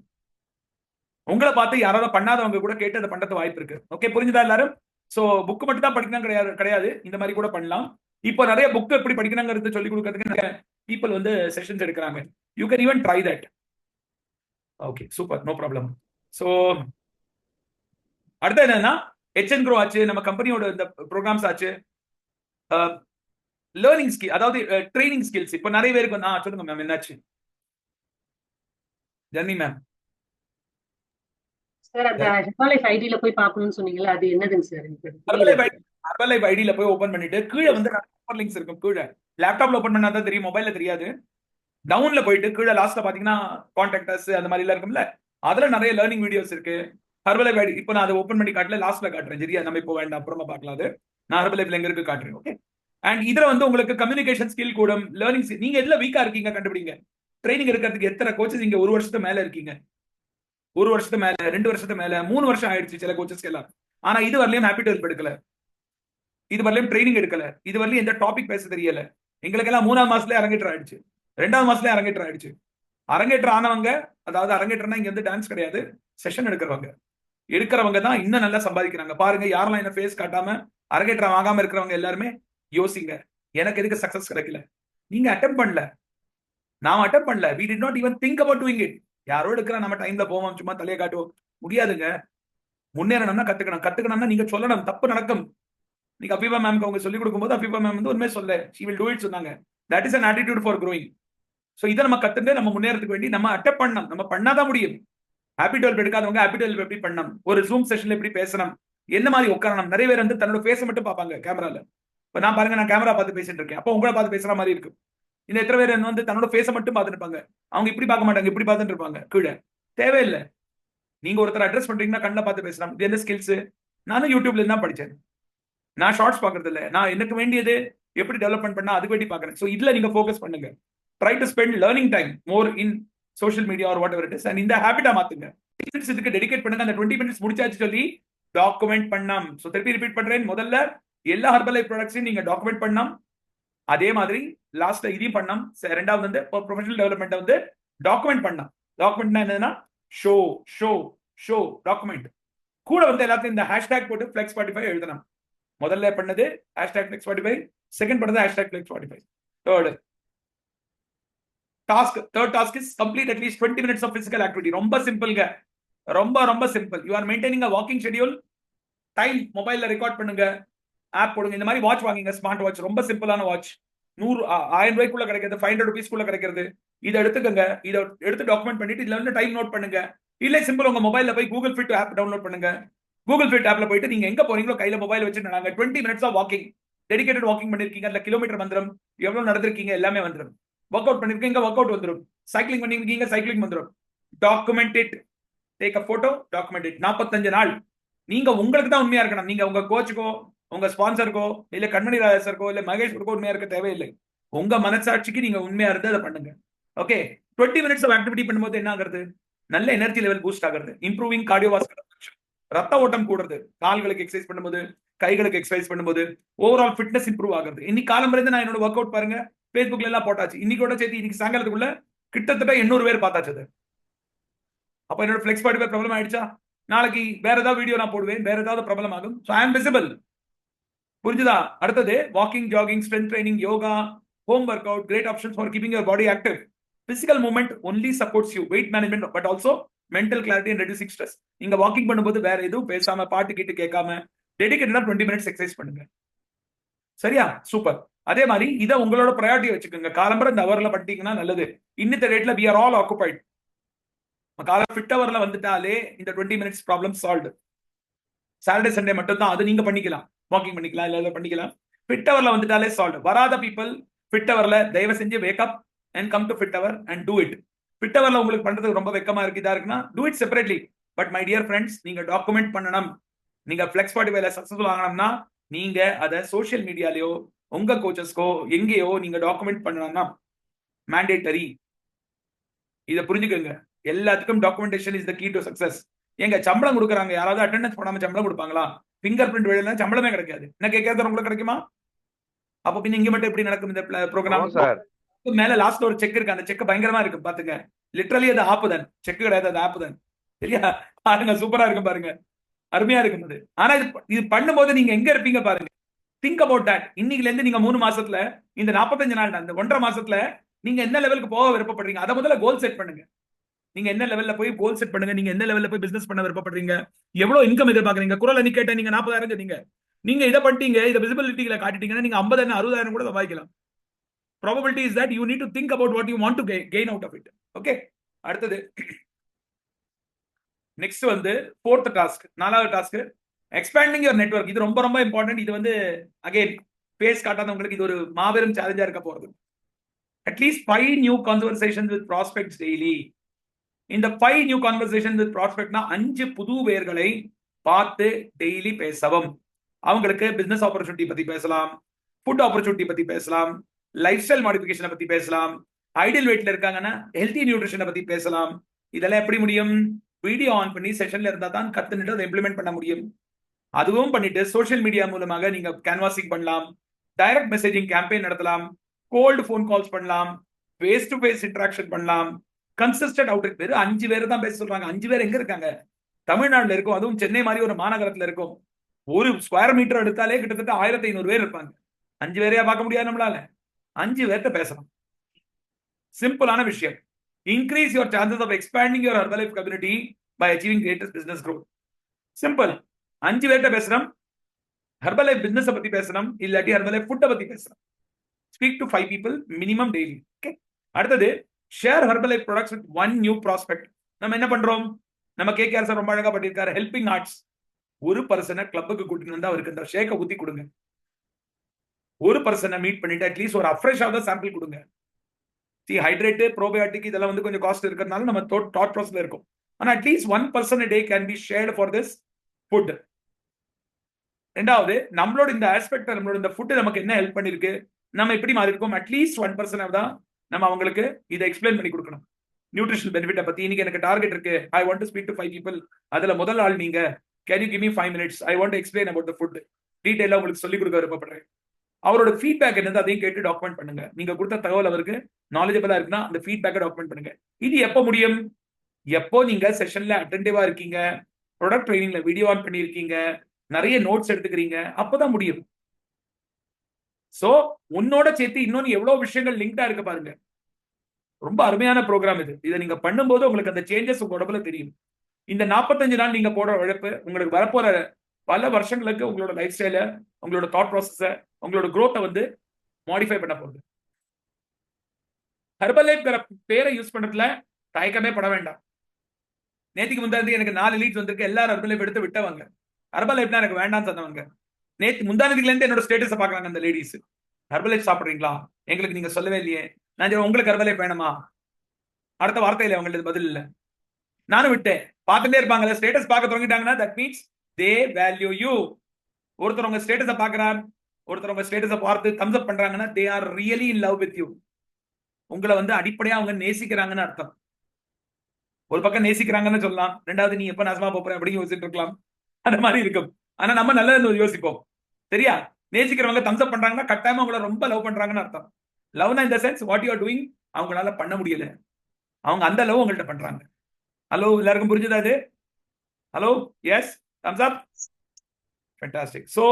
உங்களை பார்த்து யாராவது பண்ணாதவங்க கூட கேட்டு அதை பண்றது வாய்ப்பு இருக்கு. ஓகே, புரிஞ்சுதா எல்லாரும்? சோ புக் மட்டும் தான் படிக்கணும் கிடையாது, இந்த மாதிரி கூட பண்ணலாம். இப்போ நிறைய புக் எப்படி படிக்கணுங்கிறது சொல்லி கொடுக்கறதுக்கு நிறைய பீப்புள் வந்து செஷன்ஸ் எடுக்கிறாங்க. You can even try that. Okay, super, no problem. So அடுத்து என்னன்னா HN Grow ஆச்சு, நம்ம கம்பெனியோட இந்த ப்ரோக்ராம்ஸ் ஆச்சு. லேர்னிங் ஸ்கில், அதாவது ட்ரைனிங் ஸ்கில்ஸ். இப்போ நிறைய பேருக்கு சொல்லுங்க மேம், என்னாச்சு ஜெர்னி மேம்? சார் அந்த ஹெர்பலைஃப் ஐடில போய் பார்க்கணும்னு சொன்னீங்களா, அது என்னதுங்க சார்? ஹெர்பலைஃப் ஐடில போய் ஓபன் பண்ணிட்டு கீழே வந்து லிங்க்ஸ் இருக்கும். கீழே லேப்டாப்ல ஓபன் பண்ணா தான் தெரியும், மொபைல்ல தெரியாது. டவுன்ல போயிட்டு கீழே லாஸ்ட்ல பாத்தீங்கன்னா கான்டாக்ட் அஸ் அந்த மாதிரி எல்லாம் இருக்கும்ல, அதுல நிறைய லேர்னிங் வீடியோஸ் இருக்கு. ஹெர்பலைஃப் ஐடி இப்போ நான் அதை ஓபன் பண்ணி காட்டல, லாஸ்ட்ல காட்டுறேன். சரியா? நம்ம இப்போ வேண்டாம், அப்புறமா பார்க்கலாம். அது நான் ஹெர்பலைஃப்ல எங்க இருக்கு காட்டுறேன். ஓகே, அண்ட் இதுல வந்து உங்களுக்கு கம்யூனிகேஷன் ஸ்கில் கூடும், லேர்னிங். நீங்க எதுல வீக்கா இருக்கீங்க கண்டுபிடிங்க. ட்ரைனிங் இருக்கிறதுக்கு எத்தனை கோச்சஸ் இங்க 1 வருஷத்துக்கு மேல இருக்கீங்க? 1 வருஷத்துக்கு மேல, 2 வருஷத்துக்கு மேல, 3 வருஷம் ஆயிடுச்சு சில கோச்சஸ்க்கு எல்லாம். ஆனா இது வரலையும் ஹாப்பி டு ஹெல்ப் எடுக்கல, இது வரலையும் ட்ரைனிங் எடுக்கல, இது வரலையும் எந்த டாபிக் பேச தெரியல. எங்களுக்கு எல்லாம் 3ஆம் மாசத்துல அரங்கேற்றம் ஆயிடுச்சு, 2ஆம் மாசத்துல அரங்கேற்றம் ஆயிடுச்சு. அரங்கேற்றம் ஆனவங்க, அதாவது அரங்கேற்றம்னா இங்க வந்து டான்ஸ் கிடையாது, செஷன் எடுக்கிறவங்க தான் இன்னும் நல்லா சம்பாதிக்கிறாங்க. பாருங்க, யாரெல்லாம் என்ன ஃபேஸ் காட்டாம அரங்கேற்றம் ஆகாம இருக்கிறவங்க எல்லாருமே யோசிங்க, எனக்கு எதுக்கு சக்சஸ் கிடைக்கல? நீங்க அட்டெம்ப்ட் பண்ணல, நான் அட்டெம்ப்ட் பண்ணல. we did not even think about doing it. யாரோ எடுக்கிற நம்ம டைம்ல போவோம், சும்மா தலையை காட்டுவோம். முடியாதுங்க. முன்னேறணும்னா கத்துக்கணும்னா நீங்க சொல்லணும், தப்பு நடக்கும். நீங்க அபிபா மேம்க்கு அவங்க சொல்லிக் கொடுக்கும்போது அபிபா மேம் வந்து உண்மையை சொல்ல, she will do it சொன்னாங்க. that is an attitude for growing. So இதை நம்ம கத்துட்டு நம்ம முன்னேறதுக்கு வேண்டி நம்ம அட்டெம்ப்ட் பண்ணணும், நம்ம பண்ணாதான் முடியும். ஹாப்பி டு ஹெல்ப் எடுக்காதவங்க ஹாப்பி டு ஹெல்ப் எப்படி பண்ணணும், ஒரு ஜூம் செஷன்ல எப்படி பேசணும், என்ன மாதிரி உட்காரணும். நிறைய பேர் வந்து தன்னோட ஃபேஸை மட்டும் பார்ப்பாங்க கேமரால. இப்ப நான் பாருங்க, நான் கேமரா பார்த்து பேசிட்டு இருக்கேன், அப்போ உங்களை பார்த்து பேசுற மாதிரி இருக்கும். இந்த எத்தனை பேர் வந்து தன்னோட ஃபேஸை மட்டும் பார்த்துட்டு இருப்பாங்க, அவங்க இப்படி பார்க்க மாட்டாங்க, இப்படி பார்த்துட்டு இருப்பாங்க. கீழே தேவையில்லை. நீங்க ஒருத்தர் அட்ரஸ் பண்றீங்கன்னா கண்ணில் பார்த்து பேசலாம். இது எந்த ஸ்கில்ஸ்? நானும் யூடியூப்ல தான் படிச்சேன். நான் ஷார்ட்ஸ் பாக்குறது இல்லை, நான் எனக்கு வேண்டியது எப்படி டெவலப்மெண்ட் பண்ணா அதுக்கு வேண்டி பாக்குறேன். ஸோ இதுல நீங்க ஃபோக்கஸ் பண்ணுங்க. Try to spend learning time more in social media or whatever it is. And இந்த ஹேபிட்டா மாத்துங்க. இதுக்கு டெடிகேட் பண்ணுங்க. அந்த 20 மினிட்ஸ் முடிச்சாச்சு சொல்லி டாக்குமெண்ட் பண்ணலாம். ஸோ திருப்பி ரிப்பீட் பண்றேன், முதல்ல எல்லா ஹெர்பல் லைஃப் ப்ராடக்ட்ஸையும் நீங்க டாக்குமெண்ட் பண்ணலாம். அதே மாதிரி லாஸ்ட்ல இதையும் பண்ணலாம். ரெண்டாவது வந்து ப்ரொஃபஷனல் டெவலப்மெண்ட் வந்து டாக்குமெண்ட் பண்ணலாம். டாக்குமெண்ட்னா என்னன்னா ஷோ ஷோ ஷோ டாக்குமெண்ட். கூட வந்து எல்லாத்தையும் இந்த ஹேஷ்டேக் போட்டு ஃபிளெக்ஸ் 45 எழுதணும். முதல்ல பண்ணது ஹேஷ்டேக் ஃபிளெக்ஸ் 45, செகண்ட் பண்ணது hashtag flex 45, third task third task is complete at least 20 minutes of physical activity. ரொம்ப சிம்பிள்ங்க, ரொம்ப simple. You are maintaining a walking schedule. Time மொபைல்ல ரெக்கார்ட் பண்ணுங்க, ஆப் போடுங்க. இந்த மாதிரி வாட்ச் வாங்குங்க, ஸ்மார்ட் வாட்ச். ரொம்ப சிம்பிளான வாட்ச். 1000 ரூபாய்க்குள்ள கிடைக்கிறது, 500 rupeesக்குள்ள கிடைக்கிறது. இதை எடுத்துக்கங்க. இதை எடுத்து டாக்குமெண்ட் பண்ணிட்டு இதுல வந்து டைம் நோட் பண்ணுங்க. இல்ல சிம்பிள், உங்க மொபைல்ல போய் கூகுள் ஃபிட் ஆப் டவுன்லோட் பண்ணுங்க. கூகுள் ஃபிட் ஆப்ல போயிட்டு நீங்க எங்க போறீங்களோ கையில மொபைல் வச்சு நாங்க 20 minutes of walking, dedicated walking பண்ணிருக்கீங்க. அதுல கிலோமீட்டர் வந்துடும், எவ்வளவு நடந்திருக்கீங்க எல்லாமே வந்துடும். ஒர்க் அவுட் பண்ணிருக்கீங்க, ஒர்க் அவுட் வந்துடும். சைக்கிளிங் பண்ணிருக்கீங்க, சைக்கிளிங் வந்துடும். Document it, take a photo, document it. 45 நாள் நீங்க உங்களுக்கு தான் உண்மையா இருக்கணும். நீங்க உங்க கோச்சுக்கோ, உங்க ஸ்பான்சருக்கோ, இல்ல கண்மணி ராஜசருக்கோ, இல்ல மகேஷ்வருக்கோ உண்மையா இருக்க தேவையில்லை. உங்க மனசாட்சிக்கு நீங்க உண்மையா இருந்து அதை பண்ணுங்க. ஓகே, 20 minutes ஆஃப் ஆக்டிவிட்டி பண்ணும்போது என்ன ஆகுறது? நல்ல எனர்ஜி லெவல் பூஸ்ட் ஆகுறது. இம்ப்ரூவிங் கார்டியோவாஸ்குலர் ஃபங்க்ஷன், ரத்த ஓட்டம் கூடுறது. கால்களுக்கு எக்ஸசைஸ் பண்ணும்போது, கைகளுக்கு எக்ஸசைஸ் பண்ணும்போது ஓவரால் ஃபிட்னஸ் இம்ப்ரூவ் ஆகுது. இன்னைக்கு காலம்பருந்து நான் என்னோட ஒர்க் அவுட் பாருங்க, Facebookல எல்லாம் போட்டாச்சு. இன்னைக்கோட சேர்த்து இன்னைக்கு சாயங்காலத்துக்குள்ள கிட்டத்தட்ட 800 பேர் பார்த்தாச்சு. அப்ப என்னோட ஃபிளெக்ஸ் பாடி ப்ராப்ளம் ஆயிடுச்சா? நாளைக்கு வேற ஏதாவது வீடியோ நான் போடுவேன், வேற ஏதாவது ப்ராப்ளம் ஆகும். ஸோ ஐ ஆம் விசிபிள். புரிஞ்சுதா? அடுத்தது walking, jogging, strength training, yoga, home work out, great options for keeping your body active. Physical movement only supports you weight management, but also mental clarity and reducing stress. நீங்க walking பண்ணும்போது வேற எதுவும் பேசாம, பாட்டு கேட்டு கேட்காம டெடிகேட்டடா 20 minutes எக்ஸசைஸ் பண்ணுங்க. சரியா? சூப்பர். அதே மாதிரி இதை உங்களோட ப்ரையாரிட்டி வச்சுக்கோங்க. காலம்பரம் இந்த அவர்ல பண்ணிட்டீங்கன்னா நல்லது. இன்னித்த ரேட்ல we are all occupied. கால ஃபிட் அவர்ல வந்துட்டாலே இந்த 20 minutes problem solved. Saturday Sunday மட்டும் தான் அது நீங்க பண்ணிக்கலாம், வாக்கிங் பண்ணிக்கலாம், இல்ல பண்ணிக்கலாம். ஃபிட் அவர்ல வந்துட்டாலே சால்வ். வராத பீப்பிள் ஃபிட் அவர்ல தயவு செஞ்சு wake up and come to fit hour and do it. Fit அவர்ல உங்களுக்கு பண்றதுக்கு ரொம்ப வெக்கமா இருக்கு, இதா இருக்குன்னா do it separately. But my dear friends, நீங்க டாக்குமெண்ட் பண்ணணும். நீங்க ஃபிளெக்ஸ் பாடிஃபைல சக்சஸ்ஃபுல் ஆகணும்னா நீங்க அதை சோஷியல் மீடியாலயோ உங்க கோச்சஸ்க்கோ எங்கேயோ நீங்க டாக்குமெண்ட் பண்ணணும்னா மேண்டேட்டரி. இதை புரிஞ்சுக்கோங்க. எல்லாத்துக்கும் documentation is the key to success. எங்க சம்பளம் கொடுக்குறாங்க, யாராவது அட்டெண்டன்ஸ் போடாம சம்பளம் கொடுப்பாங்களா? பிங்கர் பிரிண்ட் வேலை சம்பளமே கிடைக்காது. என்ன கேட்கறது உங்களுக்கு கிடைக்குமா? அப்ப பின்ன இங்க மட்டும் எப்படி நடக்கும் இந்த ப்ரோக்ராம்? மேல லாஸ்ட்ல ஒரு செக் இருக்கு, அந்த செக் பயங்கரமா இருக்கு பாத்துங்க. லிட்டரலி அது ஆப்புதான், செக் கிடையாது, அது ஆப்புதான். சரியா? பாருங்க, சூப்பரா இருக்கும் பாருங்க, அருமையா இருக்கும் அது. ஆனா இது பண்ணும்போது நீங்க எங்க இருப்பீங்க பாருங்க. Think about that. இன்னைக்குல இருந்து நீங்க 3 மாசத்துல, இந்த 45 நாள், இந்த 1.5 மாசத்துல நீங்க என்ன லெவலுக்கு போக விருப்பப்படுறீங்க? அதை முதல்ல கோல் செட் பண்ணுங்க. நீங்க என்ன லெவல்ல போய் கோல் செட் பண்ணுங்க. நீங்க என்ன லெவல்ல போய் பிசினஸ் பண்ண விருப்பப்படுறீங்க? எவ்வளவு இன்கம் எதிர்பார்க்கறீங்க? குரல் அன்னி கேட்டேன், நீங்க 40,000 சொன்னீங்க. நீங்க இதை பண்ணிட்டீங்க, இதை விசிபிலிட்டியில காட்டிட்டீங்கன்னா நீங்க 50,000 60,000 கூட சம்பாதிக்கலாம். Probability is that you need to think about what you want to gain out of it. Okay. அடுத்தது நெக்ஸ்ட் வந்து 4th டாஸ்க், 4வது டாஸ்க், எக்ஸ்பேண்டிங் யுவர் நெட்வொர்க். இது ரொம்ப இம்பார்ட்டன்ட். இது வந்து அகைன் பேஸ் காட்டாதவங்களுக்கு இது ஒரு மாபெரும் சேலஞ்சா இருக்க போறது. At least 5 new conversations with prospects daily. இந்த 5 நியூ கான்வர்சேஷன் வித் ப்ராஸ்பெக்ட்னா 5 புது பேர்களை பார்த்து டெய்லி பேசவும். அவங்களுக்கு பிசினஸ் ஆப்பர்ச்சுனிட்டி பத்தி பேசலாம், ஃபுட் ஆப்பர்ச்சுனிட்டி பத்தி பேசலாம், லைஃப் ஸ்டைல் மாடிஃபிகேஷனை பத்தி பேசலாம், ஐடியல் வெயிட்ல இருக்காங்கன்னா ஹெல்தி நியூட்ரிஷனை பத்தி பேசலாம். இதெல்லாம் எப்படி முடியும்? வீடியோ ஆன் பண்ணி செஷன்ல இருந்தா தான் கத்துட்டு அதை இம்ப்ளிமெண்ட் பண்ண முடியும். அதுவும் பண்ணிட்டு சோஷியல் மீடியா மூலமாக நீங்க கேன்வாசிங் பண்ணலாம், டைரக்ட் மெசேஜிங் கேம்பெயின் நடத்தலாம், கோல்டு ஃபோன் கால்ஸ் பண்ணலாம், ஃபேஸ் டு ஃபேஸ் இன்டராக்ஷன் பண்ணலாம், கன்சிஸ்டன்ட் அவுட்ரீச். வெறும் 5 பேர் தான் பேச சொல்றாங்க. 5 பேர் எங்க இருக்காங்க? தமிழ்நாடுல இருக்கும், அதுவும் சென்னை மாதிரி ஒரு மாநகரத்துல இருக்கும். ஒரு ஸ்கொயர் மீட்டர் எடுத்தாலே கிட்டத்தட்ட 1500 பேர் இருப்பாங்க. 5 பேரையா பார்க்க முடியாது நம்மளால? 5 பேர்த்த பேசலாம். சிம்பிளான விஷயம். Increase your chances of expanding your Herbalife community by achieving greatest business growth. Simple. 5 பேர்ட்ட பேசணும், ஹெர்பலைஃப் பிசினஸ் பத்தி பேசணும், இல்லாட்டி ஹெர்பலைஃப் ஃபுட்டை பத்தி பேசணும். Speak to 5 people minimum daily. Okay. அடுத்தது share Herbalife products with 1 new prospect. நம்ம என்ன பண்றோம்? நம்ம கேகேஆர் சார் ரொம்ப அழகா பண்ணிருக்காரு, ஹெல்பிங் ஹார்ட்ஸ். ஒரு பர்சனை கிளப்புக்கு கூட்டிட்டு வந்து அவருக்கு இந்த ஷேக்கை ஊத்தி கொடுங்க. ஒரு பர்சனை மீட் பண்ணிட்டு அட்லீஸ்ட் ஒரு அஃப்ரெஷ்ஷாக சாம்பிள் கொடுங்க. ஹைட்ரேட், ப்ரோபயோட்டிக் இதெல்லாம் வந்து கொஞ்சம் காஸ்ட் இருக்கிறதுனால நம்ம தாட் ப்ராசஸ்ல இருக்கும். ஆனா at least 1 person a day can be shared for this food. ரெண்டாவது, நம்மளோட இந்த ஆஸ்பெக்ட், நம்மளோட இந்த ஃபுட் நமக்கு என்ன ஹெல்ப் பண்ணிருக்கு, நம்ம எப்படி மாறி இருக்கோம், அட்லீஸ்ட் 1 person தான் நம்ம அவங்களுக்கு இதை எக்ஸ்பிளைன் பண்ணி கொடுக்கணும். நியூட்ரிஷனல் பெனிஃபிட்டை பத்தி இன்னைக்கு எனக்கு டார்கெட் இருக்கு, I want to speak to 5 people. அதுல முதல் ஆள் நீங்க. Can you give me 5 minutes? I want to explain about the food. டீடைலா உங்களுக்கு சொல்லிக் கொடுக்க விருப்பப்படுறேன். அவரோட ஃபீட்பேக் என்னது அதையும் கேட்டு டாக்குமெண்ட் பண்ணுங்க. நீங்க கொடுத்த தகவல் அவருக்கு நாலேஜபிளா இருக்குன்னா அந்த ஃபீட்பேக்கை டாக்குமெண்ட் பண்ணுங்க. இது எப்போ முடியும்? எப்போ நீங்க செஷன்ல அட்டென்டிவா இருக்கீங்க, ப்ராடக்ட் ட்ரைனிங்ல வீடியோ ஆன் பண்ணிருக்கீங்க, நிறைய நோட்ஸ் எடுத்துக்கிறீங்க, அப்பதான் முடியும். சோ உன்னோட சேர்த்து இன்னொன்னு எவ்வளவு விஷயங்கள் லிங்க்டா இருக்கு பாருங்க. ரொம்ப அருமையான ப்ரோக்ராம் இது. இதை நீங்க பண்ணும்போது உங்களுக்கு அந்த சேஞ்சஸ் உங்க உடம்புல தெரியும். இந்த 45 நாள் நீங்க போடுற உழைப்பு உங்களுக்கு வரப்போற பல வருஷங்களுக்கு உங்களோட லைஃப் ஸ்டைல, உங்களோட தாட் ப்ராசஸ, உங்களோட growth-அ வந்து மாடிஃபை பண்ண போகுது. ஹெர்பல் லைஃப்ங்கிற பேரை யூஸ் பண்றதுல தயக்கமே பட வேண்டாம். நேத்திக்கு முந்தானது எனக்கு 4 லீட்ஸ் வந்திருக்கு. எல்லாரும் ஹெர்பல் லைஃப் எடுத்து விட்டவங்க. ஹெர்பல் லைஃப்னா எனக்கு வேண்டாம்னு சொன்னவங்க. நேத்து முந்தானதுல இருந்து என்னோட ஸ்டேட்டஸை பாக்குறாங்க அந்த லேடிஸ். ஹெர்பல் லைஃப் சாப்பிடுறீங்களா? எங்களுக்கு நீங்க சொல்லவே இல்லையே. நான் சொல்றேன், உங்களுக்கு ஹெர்பல் லைஃப் வேணுமா? அடுத்த வார்த்தையில அவங்களுக்கு பதில் இல்ல. நானும் விட்டேன். பார்த்துட்டே இருப்பாங்கல்ல, ஸ்டேட்டஸ் பார்க்க தொடங்கிட்டாங்கன்னா that means they value you. ஒருத்தர் உங்க ஸ்டேட்டஸை பார்க்கறார், ஒருத்தர் உங்க ஸ்டேட்டஸை பார்த்து தம்ஸ் அப் பண்றாங்கன்னா they are really in love with you. உங்களை வந்து அடிப்படையா அவங்க நேசிக்கிறாங்கன்னு அர்த்தம். ஒரு பக்கம் நேசிக்கிறாங்கன்னு சொல்லலாம், ரெண்டாவது நீ எப்ப நாசமா போற அப்படின்னு யோசிச்சுட்டு இருக்கலாம். அந்த மாதிரி இருக்கும். ஆனா நம்ம நல்லது யோசிப்போம். சரியா? நேசிக்கிறவங்க தம்ஸ் அப் பண்றாங்கன்னா கட்டாயமா உங்களை ரொம்ப லவ் பண்றாங்கன்னு அர்த்தம். லவ்னா இந்த sense what you are doing அவங்களால பண்ண முடியல, அவங்க அந்த லவ் உங்கள்கிட்ட பண்றாங்க. ஹலோ, எல்லாருக்கும் புரிஞ்சுதா இது? Hello, yes, thumbs up, fantastic. So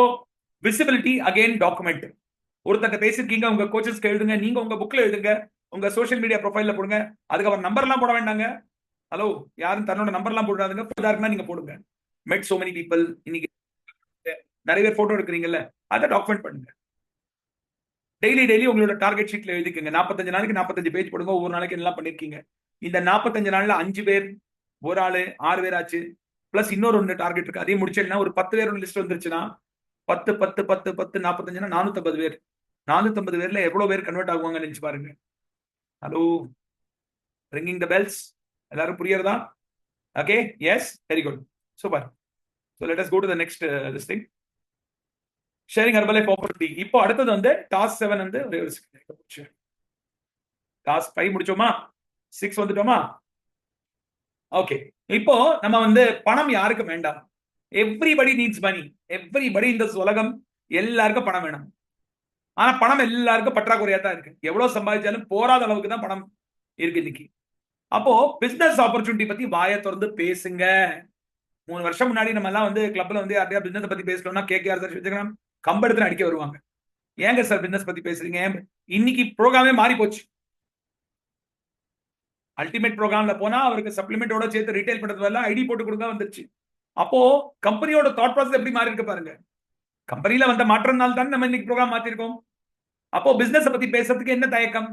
visibility again document. ஒருத்தட்ட பேசிருக்கீங்க, உங்க கோச்சஸ்க்கு எழுதுங்க, நீங்க உங்க புக்ல எழுதுங்க, உங்க சோஷியல் மீடியா ப்ரொஃபைல்ல போடுங்க. அதுக்கு அவர் நம்பர் எல்லாம் போட வேண்டாங்க. ஹலோ, யாரும் தன்னோட நம்பர் எல்லாம் போடாதுங்க. இருக்குன்னா நீங்க போடுங்க. மெட் சோ மெனி பீப்பிள், இன்னைக்கு நிறைய பேர் போட்டோ எடுக்கிறீங்கல்ல, அதை டாக்குமெண்ட் பண்ணுங்க. டெய்லி உங்களோட டார்கெட் ஷீட்ல எழுதிக்கங்க. 45 நாளைக்கு 45 பேஜ் போடுங்க. ஒவ்வொரு நாளைக்கு எல்லாம் பண்ணிருக்கீங்க. இந்த 45 நாள்ல 5 பேர், ஒரு ஆளு 6 பேர் ஆச்சு. பிளஸ் இன்னொரு 1 டார்கெட் இருக்கு, அதையும் முடிச்சிடலாம். ஒரு 10 பேரோட லிஸ்ட் வந்துருச்சுன்னா 10 10 10 10 45னா 450 பேர். 450 பேர்ல எவ்வளவு பேர் கன்வெர்ட் ஆகுவாங்க நினைச்சு பாருங்க. Hello, ringing the bells. எல்லாரும் புரியறதா? Okay, yes, very good, super. So let us go to the next this thing, sharing herbal life opportunity. இப்போ அடுத்தது வந்து டாஸ்க் 7 வந்து டாஸ்க் 5 முடிச்சோமா? 6 வந்துட்டோமா? ஓகே, இப்போ நம்ம வந்து பணம் யாருக்கு வேண்டாம்? எவ்ரிபடி நீட்ஸ் மணி. எவ்ரிபடி இந்த உலகம் எல்லாருக்கும் பணம் வேணும். ஆனா பணம் எல்லாருக்கும் பற்றாக்குறையா தான் இருக்கு. எவ்வளவு சம்பாதிச்சாலும் போராத அளவுக்கு தான் பணம் இருக்கு இன்னைக்கு. அப்போ பிசினஸ் ஆப்பர்ச்சுனிட்டி பத்தி வாயை திறந்து பேசுங்க. 3 வருஷம் முன்னாடி நம்ம எல்லாம் வந்து கிளப்ல வந்து யாரையா பிசினஸ் பத்தி பேசணும்னா கேகேஆர் சார் வச்சுக்கலாம், கம்பெடுத்து அடிக்க வருவாங்க. ஏங்க சார் பிசினஸ் பத்தி பேசுறீங்க? இன்னைக்கு ப்ரோக்ராமே மாறி போச்சு. அல்டிமேட் ப்ரோக்ராம்ல போனா அவருக்கு சப்ளிமெண்டோட சேர்த்து ரீட்டைல் பண்றது ஐடி போட்டு கொடுக்க வந்துருச்சு. அப்போ கம்பெனியோட தாட் ப்ராசஸ் எப்படி மாறி இருக்கு பாருங்க. கம்பெனில வந்த மாற்றம்னால தான் நம்ம இன்னைக்கு ப்ரோக்ராம் மாத்திருக்கோம். அப்போ பிசினஸ் பத்தி பேசுறதுக்கு என்ன தயக்கம்?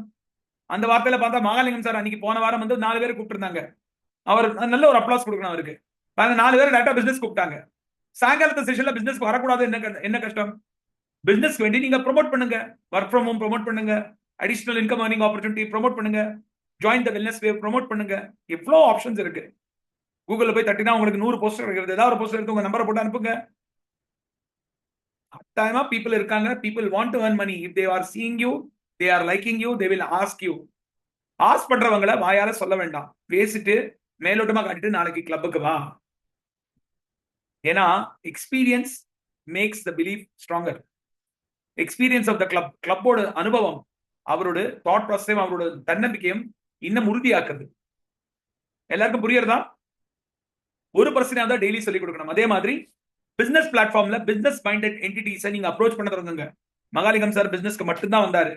அந்த வார்த்தையில பார்த்தா மகாலிங்கம் சார் அன்னைக்கு போன வாரம் வந்து 4 பேர் கூப்பிட்டுருந்தாங்க. அவர் நல்ல ஒரு அப்ளாஸ் கொடுக்கணும் அவருக்கு. 4 பேர் டேட்டா பிசினஸ் கூப்பிட்டாங்க. சாயங்காலத்து செஷன்ல பிசினஸ் வரக்கூடாது, என்ன கஷ்டம்? பிசினஸ் வேண்டி நீங்க ப்ரோமோட் பண்ணுங்க. ஒர்க் ஃப்ரம் ஹோம் ப்ரோமோட் பண்ணுங்க, additional income earning opportunity promote பண்ணுங்க, join the wellness wave promote பண்ணுங்க. எவ்வளவு ஆப்ஷன்ஸ் இருக்கு. கூகுள்ல போய் தட்டினா உங்களுக்கு 100 போஸ்டர் கிடைக்கிறது. ஏதாவது ஒரு போஸ்டர் எடுத்து உங்க நம்பரை போட்டு அனுப்புங்க. கட்டாயமா பீப்புள் இருக்காங்க. People want to earn money. if they are seeing you, they are liking you, they will ask you. Ask பண்றவங்கள வாயால சொல்ல வேண்டாம், பேசிட்டு மேலோட்டமா காட்டிட்டு நாளைக்கு கிளப்புக்கு வா. ஏன்னா experience makes the belief stronger. Experience of the club, கிளப்போட அனுபவம் அவரோட தாட் ப்ராசஸையும் அவரோட தன்னம்பிக்கையும் இன்னும் உறுதியாக்குது. எல்லாருக்கும் புரியறதா? ஒரு பர்சனாக தான் டெய்லி சொல்லி கொடுக்கணும். அதே மாதிரி பிசினஸ் பிளாட்ஃபார்ம்ல பிசினஸ் மைண்டட் என்டிட்டிஸை நீங்க அப்ரோச் பண்ண தொடங்குங்க. மகாலிங்கம் சார் பிசினஸ்க்கு மட்டும்தான் வந்தாரு.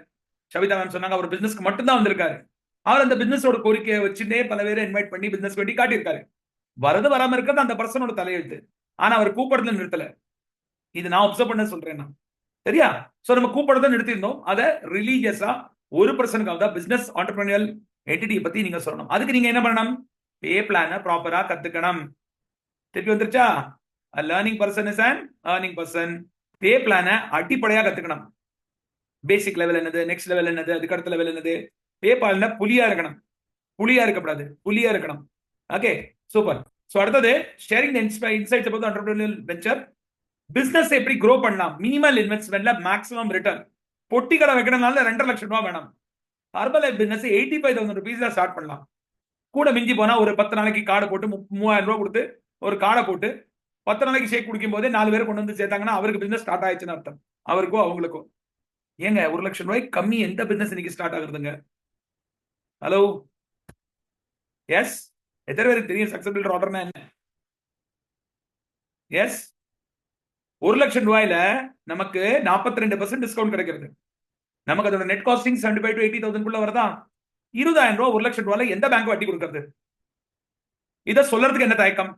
சவிதா மேம் சொன்னாங்க அவர் பிசினஸ்க்கு மட்டும்தான் வந்திருக்காரு. அவர் அந்த பிசினஸோட கோரிக்கையை வச்சுட்டே பல பேரை இன்வைட் பண்ணி பிசினஸ் வேண்டி காட்டியிருக்காரு. வரது வராம இருக்கிறது அந்த பர்சனோட தலையெழுத்து. ஆனா அவர் கூப்பிடுறதுல நிறுத்தல. இது நான் அப்சர்வ் பண்ண சொல்றேன் நான். சரியா? சோ நம்ம கூப்பிடுறத நிறுத்திருந்தோம். அதை ரிலீஜியஸா ஒரு பர்சனுக்காக பிசினஸ் ஆண்டர்பிரினியல் என்டிட்டியை பத்தி நீங்க சொல்லணும். அதுக்கு நீங்க என்ன பண்ணணும்? பே பிளான ப்ராப்பரா கத்துக்கணும். திருப்பி வந்துருச்சா? Learning person is an earning person. Pay பிளான அடிப்படையா கத்துக்கணும். பேசிக் லெவல் என்னது, நெக்ஸ்ட் லெவல் என்னது, அதுக்கு அடுத்த லெவல் என்னது. பே பிளான்ல புலியா இருக்கணும். புலியா இருக்கக்கூடாது, புலியா இருக்கணும். Okay, super. சோ அடுத்தது sharing the insights about entrepreneurial venture. Business எப்படி க்ரோ பண்ணலாம்? மினிமல் இன்வெஸ்ட்மென்ட்ல மேக்ஸிமம் ரிட்டர்ன். பொட்டி கடை வைக்கிறதுனால 2 லட்சம் ரூபாய் வேணும். Herbal life business 85,000 rupees start பண்ணலாம். கூட மிஞ்சி போனா ஒரு 10 நாளைக்கு கார்டு போட்டு 3000 ரூபாய் கொடுத்து ஒரு கார்டை போட்டு 10 நாளைக்கு ஷேக் குடிக்கும் போதே 4 பேர் கொண்டு வந்து சேர்த்தாங்கன்னா அவருக்கு பிசினஸ் ஸ்டார்ட் ஆயிடுச்சுன்னு அர்த்தம். அவருக்கோ அவங்களுக்கோ. ஏங்க 1 லட்சம் ரூபாய் கம்மி எந்த பிசினஸ் இன்னைக்கு ஸ்டார்ட் ஆகுதுங்க? ஹலோ, எஸ், எத்தனை பேருக்கு தெரியும் சக்சஸ்ஃபுல் ஆர்டர்னா என்ன? எஸ், 1 லட்சம் ரூபாயில நமக்கு 42% டிஸ்கவுண்ட் கிடைக்கிறது. நமக்கு அதோட நெட் காஸ்டிங் 75,000 to 80,000 வருதா? 20,000 ரூபாய் 1 லட்சம் ரூபாய் எந்த பேங்க் வட்டி கொடுக்கறது? இதை சொல்றதுக்கு என்ன தயக்கம்?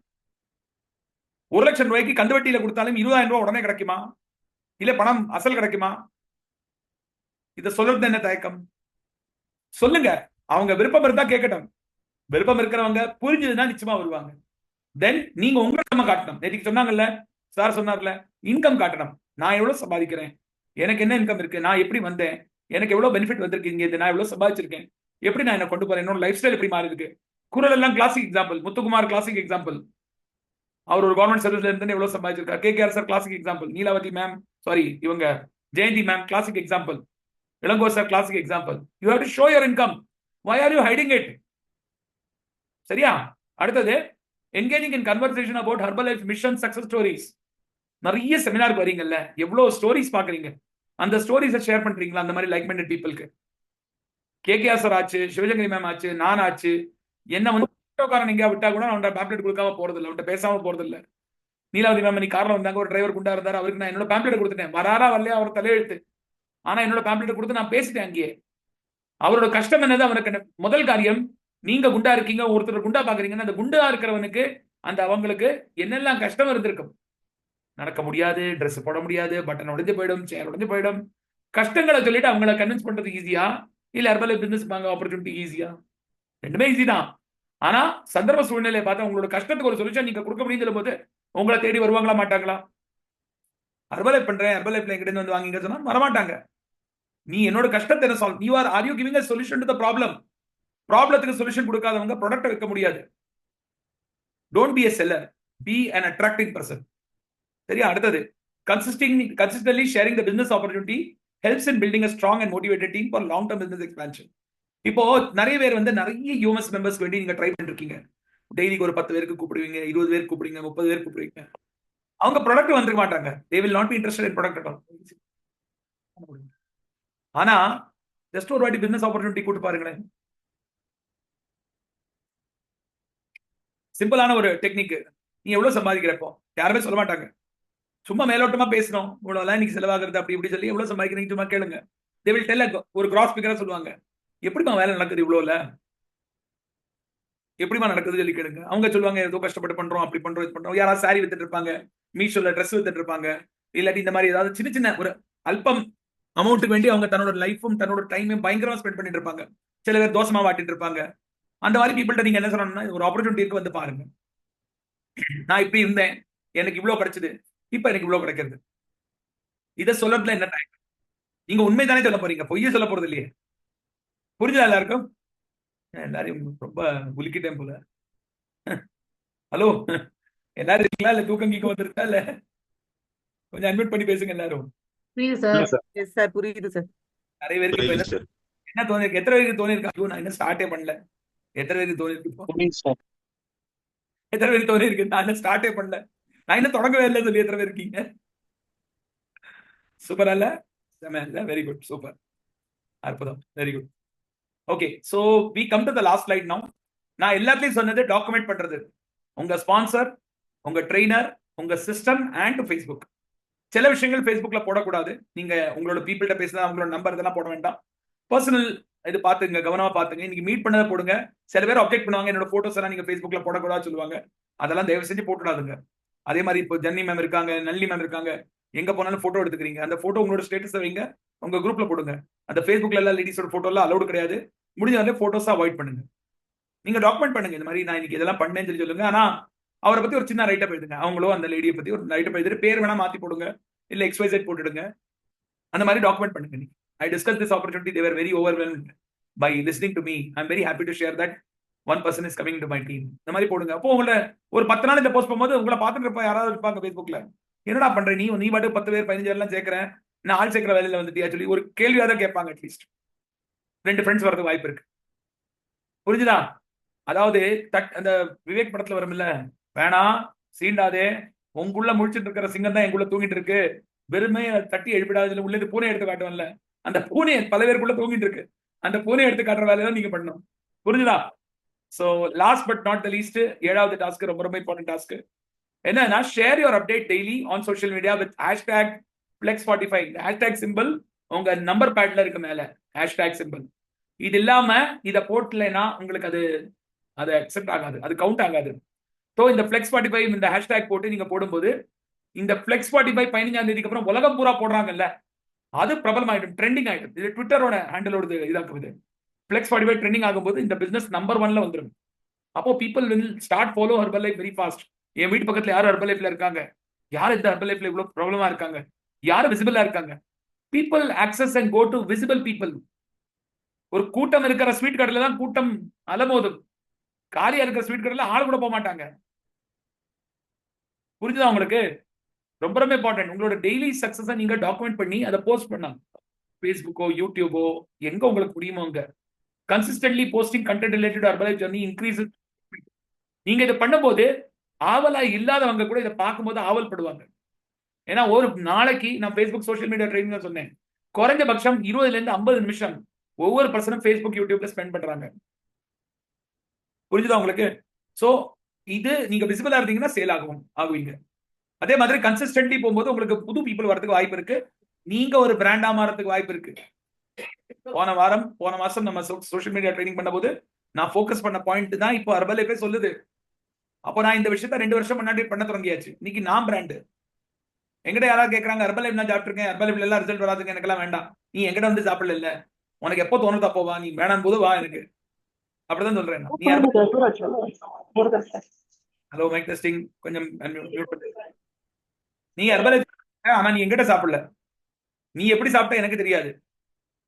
1 லட்சம் ரூபாய்க்கு கந்து வட்டியில கொடுத்தாலும் 20,000 ரூபாய் உடனே கிடைக்குமா? இல்ல பணம் அசல் கிடைக்குமா? இதை சொல்றது என்ன தயக்கம்? சொல்லுங்க. அவங்க விருப்பம் இருந்தா கேட்கட்டும். விருப்பம் இருக்கிறவங்க புரிஞ்சதுன்னா நிச்சயமா வருவாங்க. தென் நீங்க உங்க நம்ம காட்டணும். நேற்றுக்கு சொன்னாங்கல்ல, சார் சொன்னார்ல, இன்கம் காட்டணும். நான் எவ்வளவு சம்பாதிக்கிறேன், எனக்கு என்ன இன்கம் இருக்கு, நான் எப்படி வந்தேன், எனக்கு எவ்வளவு பெனிஃபிட் வந்திருக்கீங்க, நான் எவ்வளவு சம்பாதிச்சிருக்கேன், எப்படி நான் என்ன கொண்டு போறேன், என்னோட லைஃப் ஸ்டைல் எப்படி மாறி இருக்கு. குரல் எல்லாம் classic example. Muthukumar classic example. அவர் ஒரு கவர்மெண்ட் சர்வீஸ்ல இருந்து எவ்வளவு சம்பாதிச்சிருக்காரு. KKR sir classic example. Neelavathi ma'am, sorry இவங்க Jayanthi ma'am classic example. Ilango sir classic example. You have to show your income. Why are you hiding it? சரியா? அடுத்தது, engaging in conversation about herbal life mission success stories. நிறைய செமினாருக்கு வரீங்கல்ல, எவ்வளவு stories பாக்குறீங்க, அந்த ஸ்டோரிஸை share பண்றீங்களா அந்த மாதிரி லைக் மைண்டட் பீப்புளுக்கு? KKR சார் ஆச்சு, சிவசங்கரி மேம் ஆச்சு, நான் ஆச்சு, என்ன வந்து ஆட்டோக்காரன் எங்கேயா விட்டா கூட அவன் பேம்ப்ளெட் கொடுக்காம போறது இல்லை, அவன்கிட்ட பேசாம போறது இல்லை. நீலாவதி மேம் நீ கார்ல வந்தாங்க, ஒரு டிரைவர் குண்டா இருந்தாரு, அவருக்கு நான் என்னோட பேம்ப்ளெட் கொடுத்துட்டேன். வராரா வரலையா அவர் தலையெழுத்து, ஆனா என்னோட பேம்ப்ளெட் கொடுத்து நான் பேசிட்டேன் அங்கேயே. அவரோட கஷ்டம் என்னது? அவனுக்கு முதல் காரியம், நீங்க குண்டா இருக்கீங்க, ஒருத்தர் குண்டா பாக்குறீங்கன்னா அந்த குண்டா இருக்கிறவனுக்கு அந்த அவங்களுக்கு என்னெல்லாம் கஷ்டம் இருந்திருக்கும். நடக்க முடியாது, ட்ரெஸ் போட முடியாது, பட்டன் உடைஞ்சு போயிடும், சேர் உடைஞ்சு போயிடும். கஷ்டங்களை சொல்லிட்டு அவங்களை கன்வின்ஸ் பண்றது ஈஸியா, இல்ல ஹெர்பல் பிசினஸ் வாங்க ஆப்பர்ச்சுனிட்டி ஈஸியா? ரெண்டுமே ஈஸி தான். ஆனா சந்தர்ப்ப சூழ்நிலையை பார்த்தா உங்களோட கஷ்டத்துக்கு ஒரு சொல்யூஷன் நீங்க கொடுக்க முடியும் சொல்லும் போது உங்களை தேடி வருவாங்களா மாட்டாங்களா? ஹெர்பல் லைஃப் பண்றேன், ஹெர்பல் லைஃப்ல எங்கிட்ட வந்து வாங்கிங்க சொன்னா வரமாட்டாங்க. நீ என்னோட கஷ்டத்தை என்ன solve, you are you giving a solution to the problem. ப்ராப்ளத்துக்கு சொல்யூஷன் கொடுக்காதவங்க ப்ராடக்ட் விற்க முடியாது. Don't be a seller, be an attracting person. சரியா? அடுத்தது, consistently sharing the business opportunity helps in building a strong and motivated team for long term business expansion. இப்போ நிறைய பேர் வந்து நிறைய யூஎஸ் மெம்பர்ஸ்க்கு வேண்டி நீங்க ட்ரை பண்ணிட்டு இருக்கீங்க. டெய்லிக்கு ஒரு 10 பேருக்கு கூப்பிடுவீங்க, 20 பேருக்கு கூப்பிடுவீங்க, 30 பேருக்கு கூப்பிடுவீங்க. அவங்க ப்ராடக்ட் வந்துருக்க மாட்டாங்க. they will not be interested in product at all. ஆனா ஜஸ்ட் ஒரு வாட்டி பிசினஸ் ஆப்பர்ச்சுனிட்டி கூட்டு பாருங்களேன். சிம்பிளான ஒரு டெக்னிக். நீ எவ்வளவு சம்பாதிக்கிறப்போ யாருமே சொல்ல மாட்டாங்க. சும்மா மேலோட்டமா பேசணும், இவ்வளவுலாம் இன்னைக்கு செலவாகிறது அப்படி இப்படி சொல்லி எவ்வளவு சம்பாதிக்கிறீங்க சும்மா கேளுங்க. they will tell ஒரு கிராஸ் ஃபிகரா சொல்லுவாங்க. எப்படிமா வேலை நடக்குது இவ்வளவுல, எப்படிமா நடக்குது சொல்லி கேளுங்க. அவங்க சொல்லுவாங்க ஏதோ கஷ்டப்பட்டு பண்றோம், அப்படி பண்றோம், இது பண்றோம். யாராவது சாரி வித்துட்டு இருப்பாங்க, மீஷோல ட்ரெஸ் வித்துட்டு இருப்பாங்க, இல்லாட்டி இந்த மாதிரி ஏதாவது சின்ன சின்ன ஒரு அல்பம் அமௌண்ட்டுக்கு வேண்டி அவங்க தன்னோட லைஃபும் தன்னோட டைமையும் பயங்கரமா ஸ்பெண்ட் பண்ணிட்டு இருப்பாங்க. சில பேர் தோசமா வாட்டிட்டு இருப்பாங்க. அந்த மாதிரி பீப்புள்கிட்ட நீங்க என்ன சொல்லணும்னா, ஒரு ஆப்பர்ச்சுனிட்டி இருக்கு, வந்து பாருங்க. நான் இப்படி இருந்தேன், எனக்கு இவ்வளவு கிடைச்சது, இப்ப எனக்கு இவ்வளவு கிடைக்கிறது. இதை சொல்லறதுல என்ன டைம்? நீங்க உண்மைதானே சொல்ல போறீங்க, பொய்ய சொல்ல போறது இல்லையே. புரிஞ்சா எல்லாருக்கும்? எல்லாரையும் ரொம்ப உலுக்கிட்டேன் போல. ஹலோ, எல்லாரும் இருக்கீங்களா? இல்ல தூக்கம் கீக்கம் வந்துருக்கா? இல்ல கொஞ்சம் அட்மிட் பண்ணி பேசுங்க எல்லாரும். புரியுது சார். நிறைய பேருக்கு இப்ப என்ன தோணிருக்கு? எத்தனை பேருக்கு தோணிருக்கு? ஐயோ நான் என்ன ஸ்டார்டே பண்ணல. எத்தனை பேருக்கு தோணிருக்கு? எத்தனை பேருக்கு தோணிருக்கு நான் என்ன ஸ்டார்டே பண்ணல, நான் என்ன தொடங்கவே இல்லை சொல்லி எத்தனை பேர் இருக்கீங்க? சூப்பரா இல்ல? வெரி குட், சூப்பர், அற்புதம், very good. Okay, so we come to the last slide now. நான் எல்லாத்தையும் சொன்னது டாக்குமெண்ட் பண்றது. உங்க ஸ்பான்சர், உங்க ட்ரெய்னர், உங்க சிஸ்டம் அண்ட் ஃபேஸ்புக். சில விஷயங்கள் ஃபேஸ்புக்ல போடக்கூடாது. நீங்க உங்களோட பீப்புள்கிட்ட பேசுனா அவங்களோட நம்பர் இதெல்லாம் போட வேண்டாம். பர்சனல் இது பாத்துங்க, கவனமா பாத்துங்க. இன்னைக்கு மீட் பண்ணதை போடுங்க. சில பேர் அப்டேட் பண்ணுவாங்க, என்னோட போட்டோஸ் எல்லாம் நீங்க ஃபேஸ்புக்ல போடக்கூடாது சொல்லுவாங்க. அதெல்லாம் தயவு செஞ்சு போட்டுடாதுங்க. அதே மாதிரி இப்போ ஜன்னி மேம் இருக்காங்க, நல்லி மேம் இருக்காங்க, எங்க போனாலும் போட்டோ எடுத்துக்கிறீங்க. அந்த போட்டோ உங்களோட ஸ்டேட்டஸ் வைங்க, உங்க குரூப்ல போடுங்க. அந்த ஃபேஸ்புக்ல எல்லாம் லேடிஸோட போட்டோ எல்லாம் அலௌட் கிடையாது. முடிஞ்ச வரை போட்டோஸ் அவாய்ட் பண்ணுங்க. நீங்க டாக்குமெண்ட் பண்ணுங்க, இந்த மாதிரி நான் இன்னைக்கு இதெல்லாம் பண்ணேன்னு சொல்லி சொல்லுங்க. ஆனா அவரை பத்தி ஒரு சின்ன ரைட்டப் எழுதுங்க. அவங்களோ அந்த லேடியை பத்தி ஒரு ரைட்டப் எழுதிட்டு பேர் வேணா மாத்தி போடுங்க, இல்ல XYZ போட்டுடுங்க. அந்த மாதிரி டாக்குமெண்ட் பண்ணுங்க. I discussed this opportunity. They were very overwhelmed by listening to me. I'm very happy to share that one person is coming to my team. இந்த மாதிரி போடுங்க. அப்போ உங்களை ஒரு 10 நாள் இந்த போஸ்ட் பண்ணும்போது உங்களை பார்த்துட்டு இருப்பா யாராவது இருப்பாங்க ஃபேஸ்புக்ல, என்னடா பண்ற நீ பாட்டு 10 பேர் 15 பேர்லாம் சேர்க்கிறேன், நான் ஆள் சேர்க்கிற வேலையில வந்துட்டியா சொல்லி ஒரு கேள்வியாவது கேட்பாங்க. அட்லீஸ்ட் 2 ஃப்ரெண்ட்ஸ் வரது வாய்ப்பு இருக்கு. புரிஞ்சுதா? அதாவது அந்த விவேக் படத்துல வரும்ல, வேணா சீண்டாதே, உங்குள்ள முழிச்சிட்டு இருக்கிற சிங்கம் தான் எங்குள்ள தூங்கிட்டு இருக்கு, வெறுமே தட்டி எழுப்பிடாதுல உள்ள பூனை எடுத்து காட்டுவன்ல, அந்த பூனை பல பேருக்குள்ள தூங்கிட்டு இருக்கு, அந்த பூனை எடுத்து காட்டுற வேலையை நீங்க பண்ணணும். புரிஞ்சுதா? So last but not the least, 7வது டாஸ்க் ரொம்ப ரொம்ப இம்பார்ட்டன்ட் டாஸ்க் என்னன்னா, share your update daily on social media with #Flex45. Hashtag simple உங்க நம்பர் பேட்ல இருக்கு மேல, ஹேஷ்டேக் சிம்பிள். இது இல்லாம இதை போட்டலைன்னா உங்களுக்கு அது அக்செப்ட் ஆகாது, அது கவுண்ட் ஆகாது. ஸோ இந்த ஃபிளெக்ஸ் 45 இந்த ஹேஷ்டேக் போட்டு நீங்க போடும்போது இந்த ஃபிளெக்ஸ் 45 15ஆம் தேதிக்கு அப்புறம் உலகம் பூரா போடுறாங்கல்ல, அது பிரபலம் ஆயிடும், ட்ரெண்டிங் ஆயிடும். இது ட்விட்டரோட ஹேண்டிலோட இதாக்குது. ஃபிளெக்ஸ் 45 ட்ரெண்டிங் ஆகும்போது இந்த பிசினஸ் நம்பர் 1ல வந்துடும். அப்போ people will start follow herbal life very fast. என் வீட்டு பக்கத்துல யாரும் ஹெர்பல் லைஃப்ல இருக்காங்க, யார் இந்த ஹெர்பல் லைஃப்ல இவ்வளவு ப்ராப்ளமா இருக்காங்க, யார் விசிபிளா இருக்காங்க. People access and go to visible people. ஒரு கூட்டம் இருக்கிற ஸ்வீட் கடையில தான் கூட்டம் அலமோதும், காலியா இருக்கிற ஸ்வீட் கடையில ஆள் கூட போக மாட்டாங்க. புரிஞ்சுதா உங்களுக்கு? ரொம்ப ரொம்ப இம்பார்ட்டன்ட். உங்களோட டெய்லி சக்சஸை நீங்க டாக்குமெண்ட் பண்ணி அதை போஸ்ட் பண்ணலாம். ஃபேஸ்புக்கோ யூடியூபோ எங்க உங்களுக்கு முடியுமோ அங்க consistently posting content related herbal life journey increase. நீங்க இதை பண்ணும்போது ஆவலா இல்லாதவங்க கூட இதை பார்க்கும்போது ஆவல் படுவாங்க. ஏன்னா ஒரு நாளைக்கு நான் ஃபேஸ்புக் சோஷியல் மீடியா ட்ரைனிங் சொன்னேன், குறைஞ்சபட்சம் 20ல இருந்து 50 நிமிஷம் ஒவ்வொரு பர்சனும் ஃபேஸ்புக் யூடியூப்ல ஸ்பெண்ட் பண்றாங்க. புரிஞ்சுதா உங்களுக்கு? சோ இது நீங்க விசிபிளா இருந்தீங்கன்னா சேல் ஆகுவீங்க. அதே மாதிரி கன்சிஸ்டன்ட்லி போகும்போது உங்களுக்கு புது பீப்புள் வரதுக்கு வாய்ப்பு இருக்கு, நீங்க ஒரு பிராண்டா மாறதுக்கு வாய்ப்பு இருக்கு. போன மாசம் நம்ம சோஷியல் மீடியா ட்ரைனிங் பண்ணும்போது நான் ஃபோக்கஸ் பண்ண பாயிண்ட் தான் இப்போ ஹெர்பல் லைஃபே சொல்லுது. அப்போ நான் இந்த விஷயத்த 2 வருஷம் முன்னாடி பண்ண தொடங்கியாச்சு. இன்னைக்கு நான் பிராண்டு. எங்கிட்ட யாராவது கேட்கறாங்க ஹெர்பல் லைஃப் நான் சாப்பிட்டுருக்கேன், ஹெர்பல் லைஃப்ல எல்லாம் ரிசல்ட் வராதுங்க, எனக்கெல்லாம் வேண்டாம், நீ எங்கிட்ட வந்து சாப்பிடல, இல்ல உனக்கு எப்போ தோணுதா போவா, நீ வேணாம் போது வா எனக்கு, அப்படிதான் சொல்றேன். ஹலோ மைக் டெஸ்டிங், கொஞ்சம் நீ ஹெர்பல் லைஃப் ஆனா நீ எங்கிட்ட சாப்பிடல, நீ எப்படி சாப்பிட்ட எனக்கு தெரியாது.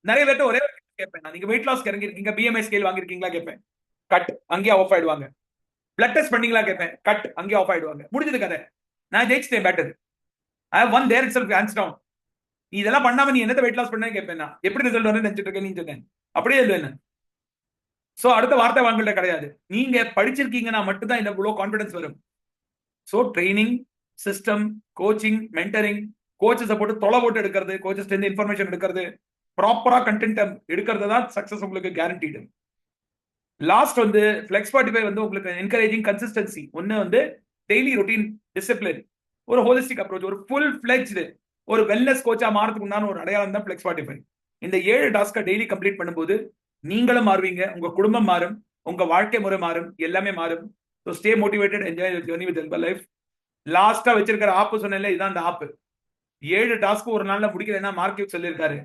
நிறைய பேர்ட்ட ஒரே கேட்பேன், நீங்க வெயிட் லாஸ் இறங்கிருக்கீங்க, பிஎம்ஐ ஸ்கேல் வாங்கிருக்கீங்களா கேட்பேன், கட், அங்கேயே ஆஃப் ஆயிடுவாங்க. பிளட் டெஸ்ட் பண்ணீங்களா கேட்பேன், கட், அங்கேயே ஆஃப் ஆயிடுவாங்க. முடிஞ்சது கதை, நான் ஜெயிச்சிட்டேன் பேட்டர். I have won there itself hands down. நீ இதெல்லாம் பண்ணாம நீ என்னத்த வெயிட் லாஸ் பண்ண கேட்பேன், நான் எப்படி ரிசல்ட் வந்து நினைச்சிட்டு இருக்கேன் நீ சொன்னேன், அப்படியே இல்லை என்ன. சோ அடுத்த வார்த்தை வாங்கல கிடையாது, நீங்க படிச்சிருக்கீங்கன்னா மட்டும்தான் இந்த இவ்வளோ கான்பிடன்ஸ் வரும். So training system, coaching, mentoring, கோச்சஸை போட்டு தொலை போட்டு எடுக்கிறது, கோச்சஸ் இன்ஃபர்மேஷன் எடுக்கிறது, ப்ராப்பரா கண்டென்ட் எடுக்கிறது தான் சக்சஸ் உங்களுக்கு கேரண்டீடு. லாஸ்ட் வந்து ஃபிளெக்ஸ் 45 வந்து உங்களுக்கு என்கரேஜிங் கன்சிஸ்டன்சி. ஒன்னு வந்து டெய்லி ரொட்டீன் டிசிப்ளின், ஒரு ஹோலிஸ்டிக் அப்ரோச், ஒரு ஃபுல் ஃபிளெஜ்டு ஒரு வெல்னஸ் கோச்சா மாறதுக்கு உண்டான ஒரு அடையாளம் தான் ஃபிளெக்ஸ் 45. இந்த 7 டாஸ்கை டெய்லி கம்ப்ளீட் பண்ணும்போது நீங்களும் மாறுவீங்க, உங்க குடும்பம் மாறும், உங்க வாழ்க்கை முறை மாறும், எல்லாமே மாறும். So stay motivated, enjoy journey with herbal life. லாஸ்டா வச்சிருக்கிற ஆப் சொன்னேன்ல, இதான் அந்த ஆப். 7 டாஸ்க் ஒரு நாள்ல முடிக்கிறேன்னா மார்க்கெட் சொல்லியிருக்காரு.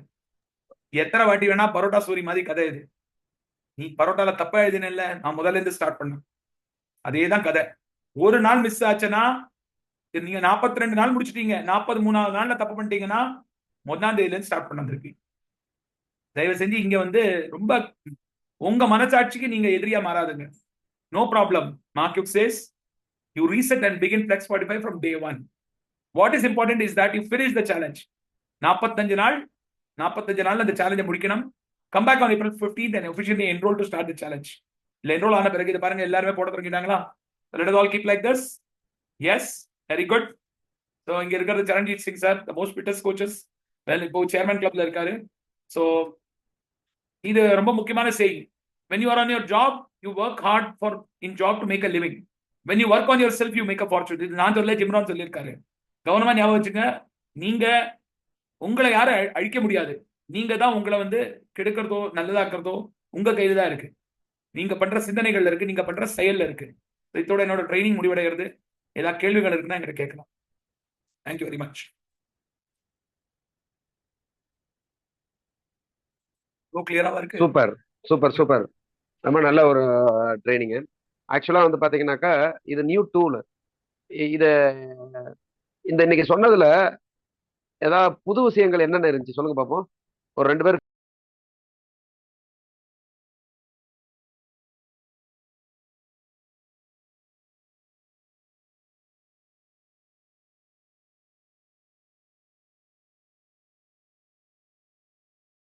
எத்தனை வாட்டி வேணா பரோட்டா சூரி மாதிரி கதை இது. நீ பரோட்டால தப்பா எழுதின, நான் முதல்ல இருந்து ஸ்டார்ட் பண்ணேன், அதேதான் கதை. ஒரு நாள் மிஸ் ஆச்சுன்னா நீங்க 42 நாள் முடிச்சிட்டீங்க, 43வது நாள்ல தப்பு பண்ணிட்டீங்கன்னா 1ஆம் தேதியில இருந்து ஸ்டார்ட் பண்ண வந்திருக்கீங்க. தயவு செஞ்சு இங்க வந்து ரொம்ப உங்க மனசாட்சிக்கு நீங்க எதிரியா மாறாதுங்க. No problem. மார்க்யூக் says you reset and begin flex 45 from day 1. What is important is that you finish the challenge. 45 நாள் அந்த சேலஞ்சை முடிக்கணும். Come back on April 15th and officially enroll to start the challenge. இல்ல enroll ஆன பிறகு இது பாருங்க எல்லாருமே போட தொடங்கிட்டாங்களா? Let us all keep like this. Yes, very good. So இங்க இருக்கிறது Charanjit Singh sir, the most fittest coaches. well இப்போ சேர்மன் கிளப்ல இருக்காரு. So இது ரொம்ப முக்கியமான செய்தி. when you are on your job you work hard for in job to make a living. when you work on yourself you make a fortune. இது நான் சொல்ல ஜிம்ரான் சொல்லியிருக்காரு. கவனமா ஞாபகம் வச்சுங்க. நீங்க உங்களை யாரும் அழிக்க முடியாது, நீங்க தான் உங்களை வந்து கெடுக்கிறதோ நல்லதாக்குறதோ உங்க கையில தான் இருக்கு. நீங்க பண்ற சிந்தனைகள்ல இருக்கு, நீங்க பண்ற செயல்ல இருக்கு. இதோட என்னோட ட்ரைனிங் முடிவடைகிறது. ஏதாவது கேள்விகள் இருக்குன்னா என்கிட்ட கேட்கலாம். Thank you very much. கிளியராவா இருக்கு? Super super super. ரொம்ப நல்ல ஒரு ட்ரைனிங். ஆக்சுவலா வந்து பாத்தீங்கன்னாக்கா இது நியூ டூல். இது இந்த இன்னைக்கு சொன்னதுல ஏதாவது புது விஷயங்கள் என்னென்ன இருந்துச்சு சொல்லுங்க பாப்போம். ஒரு 2 பேர்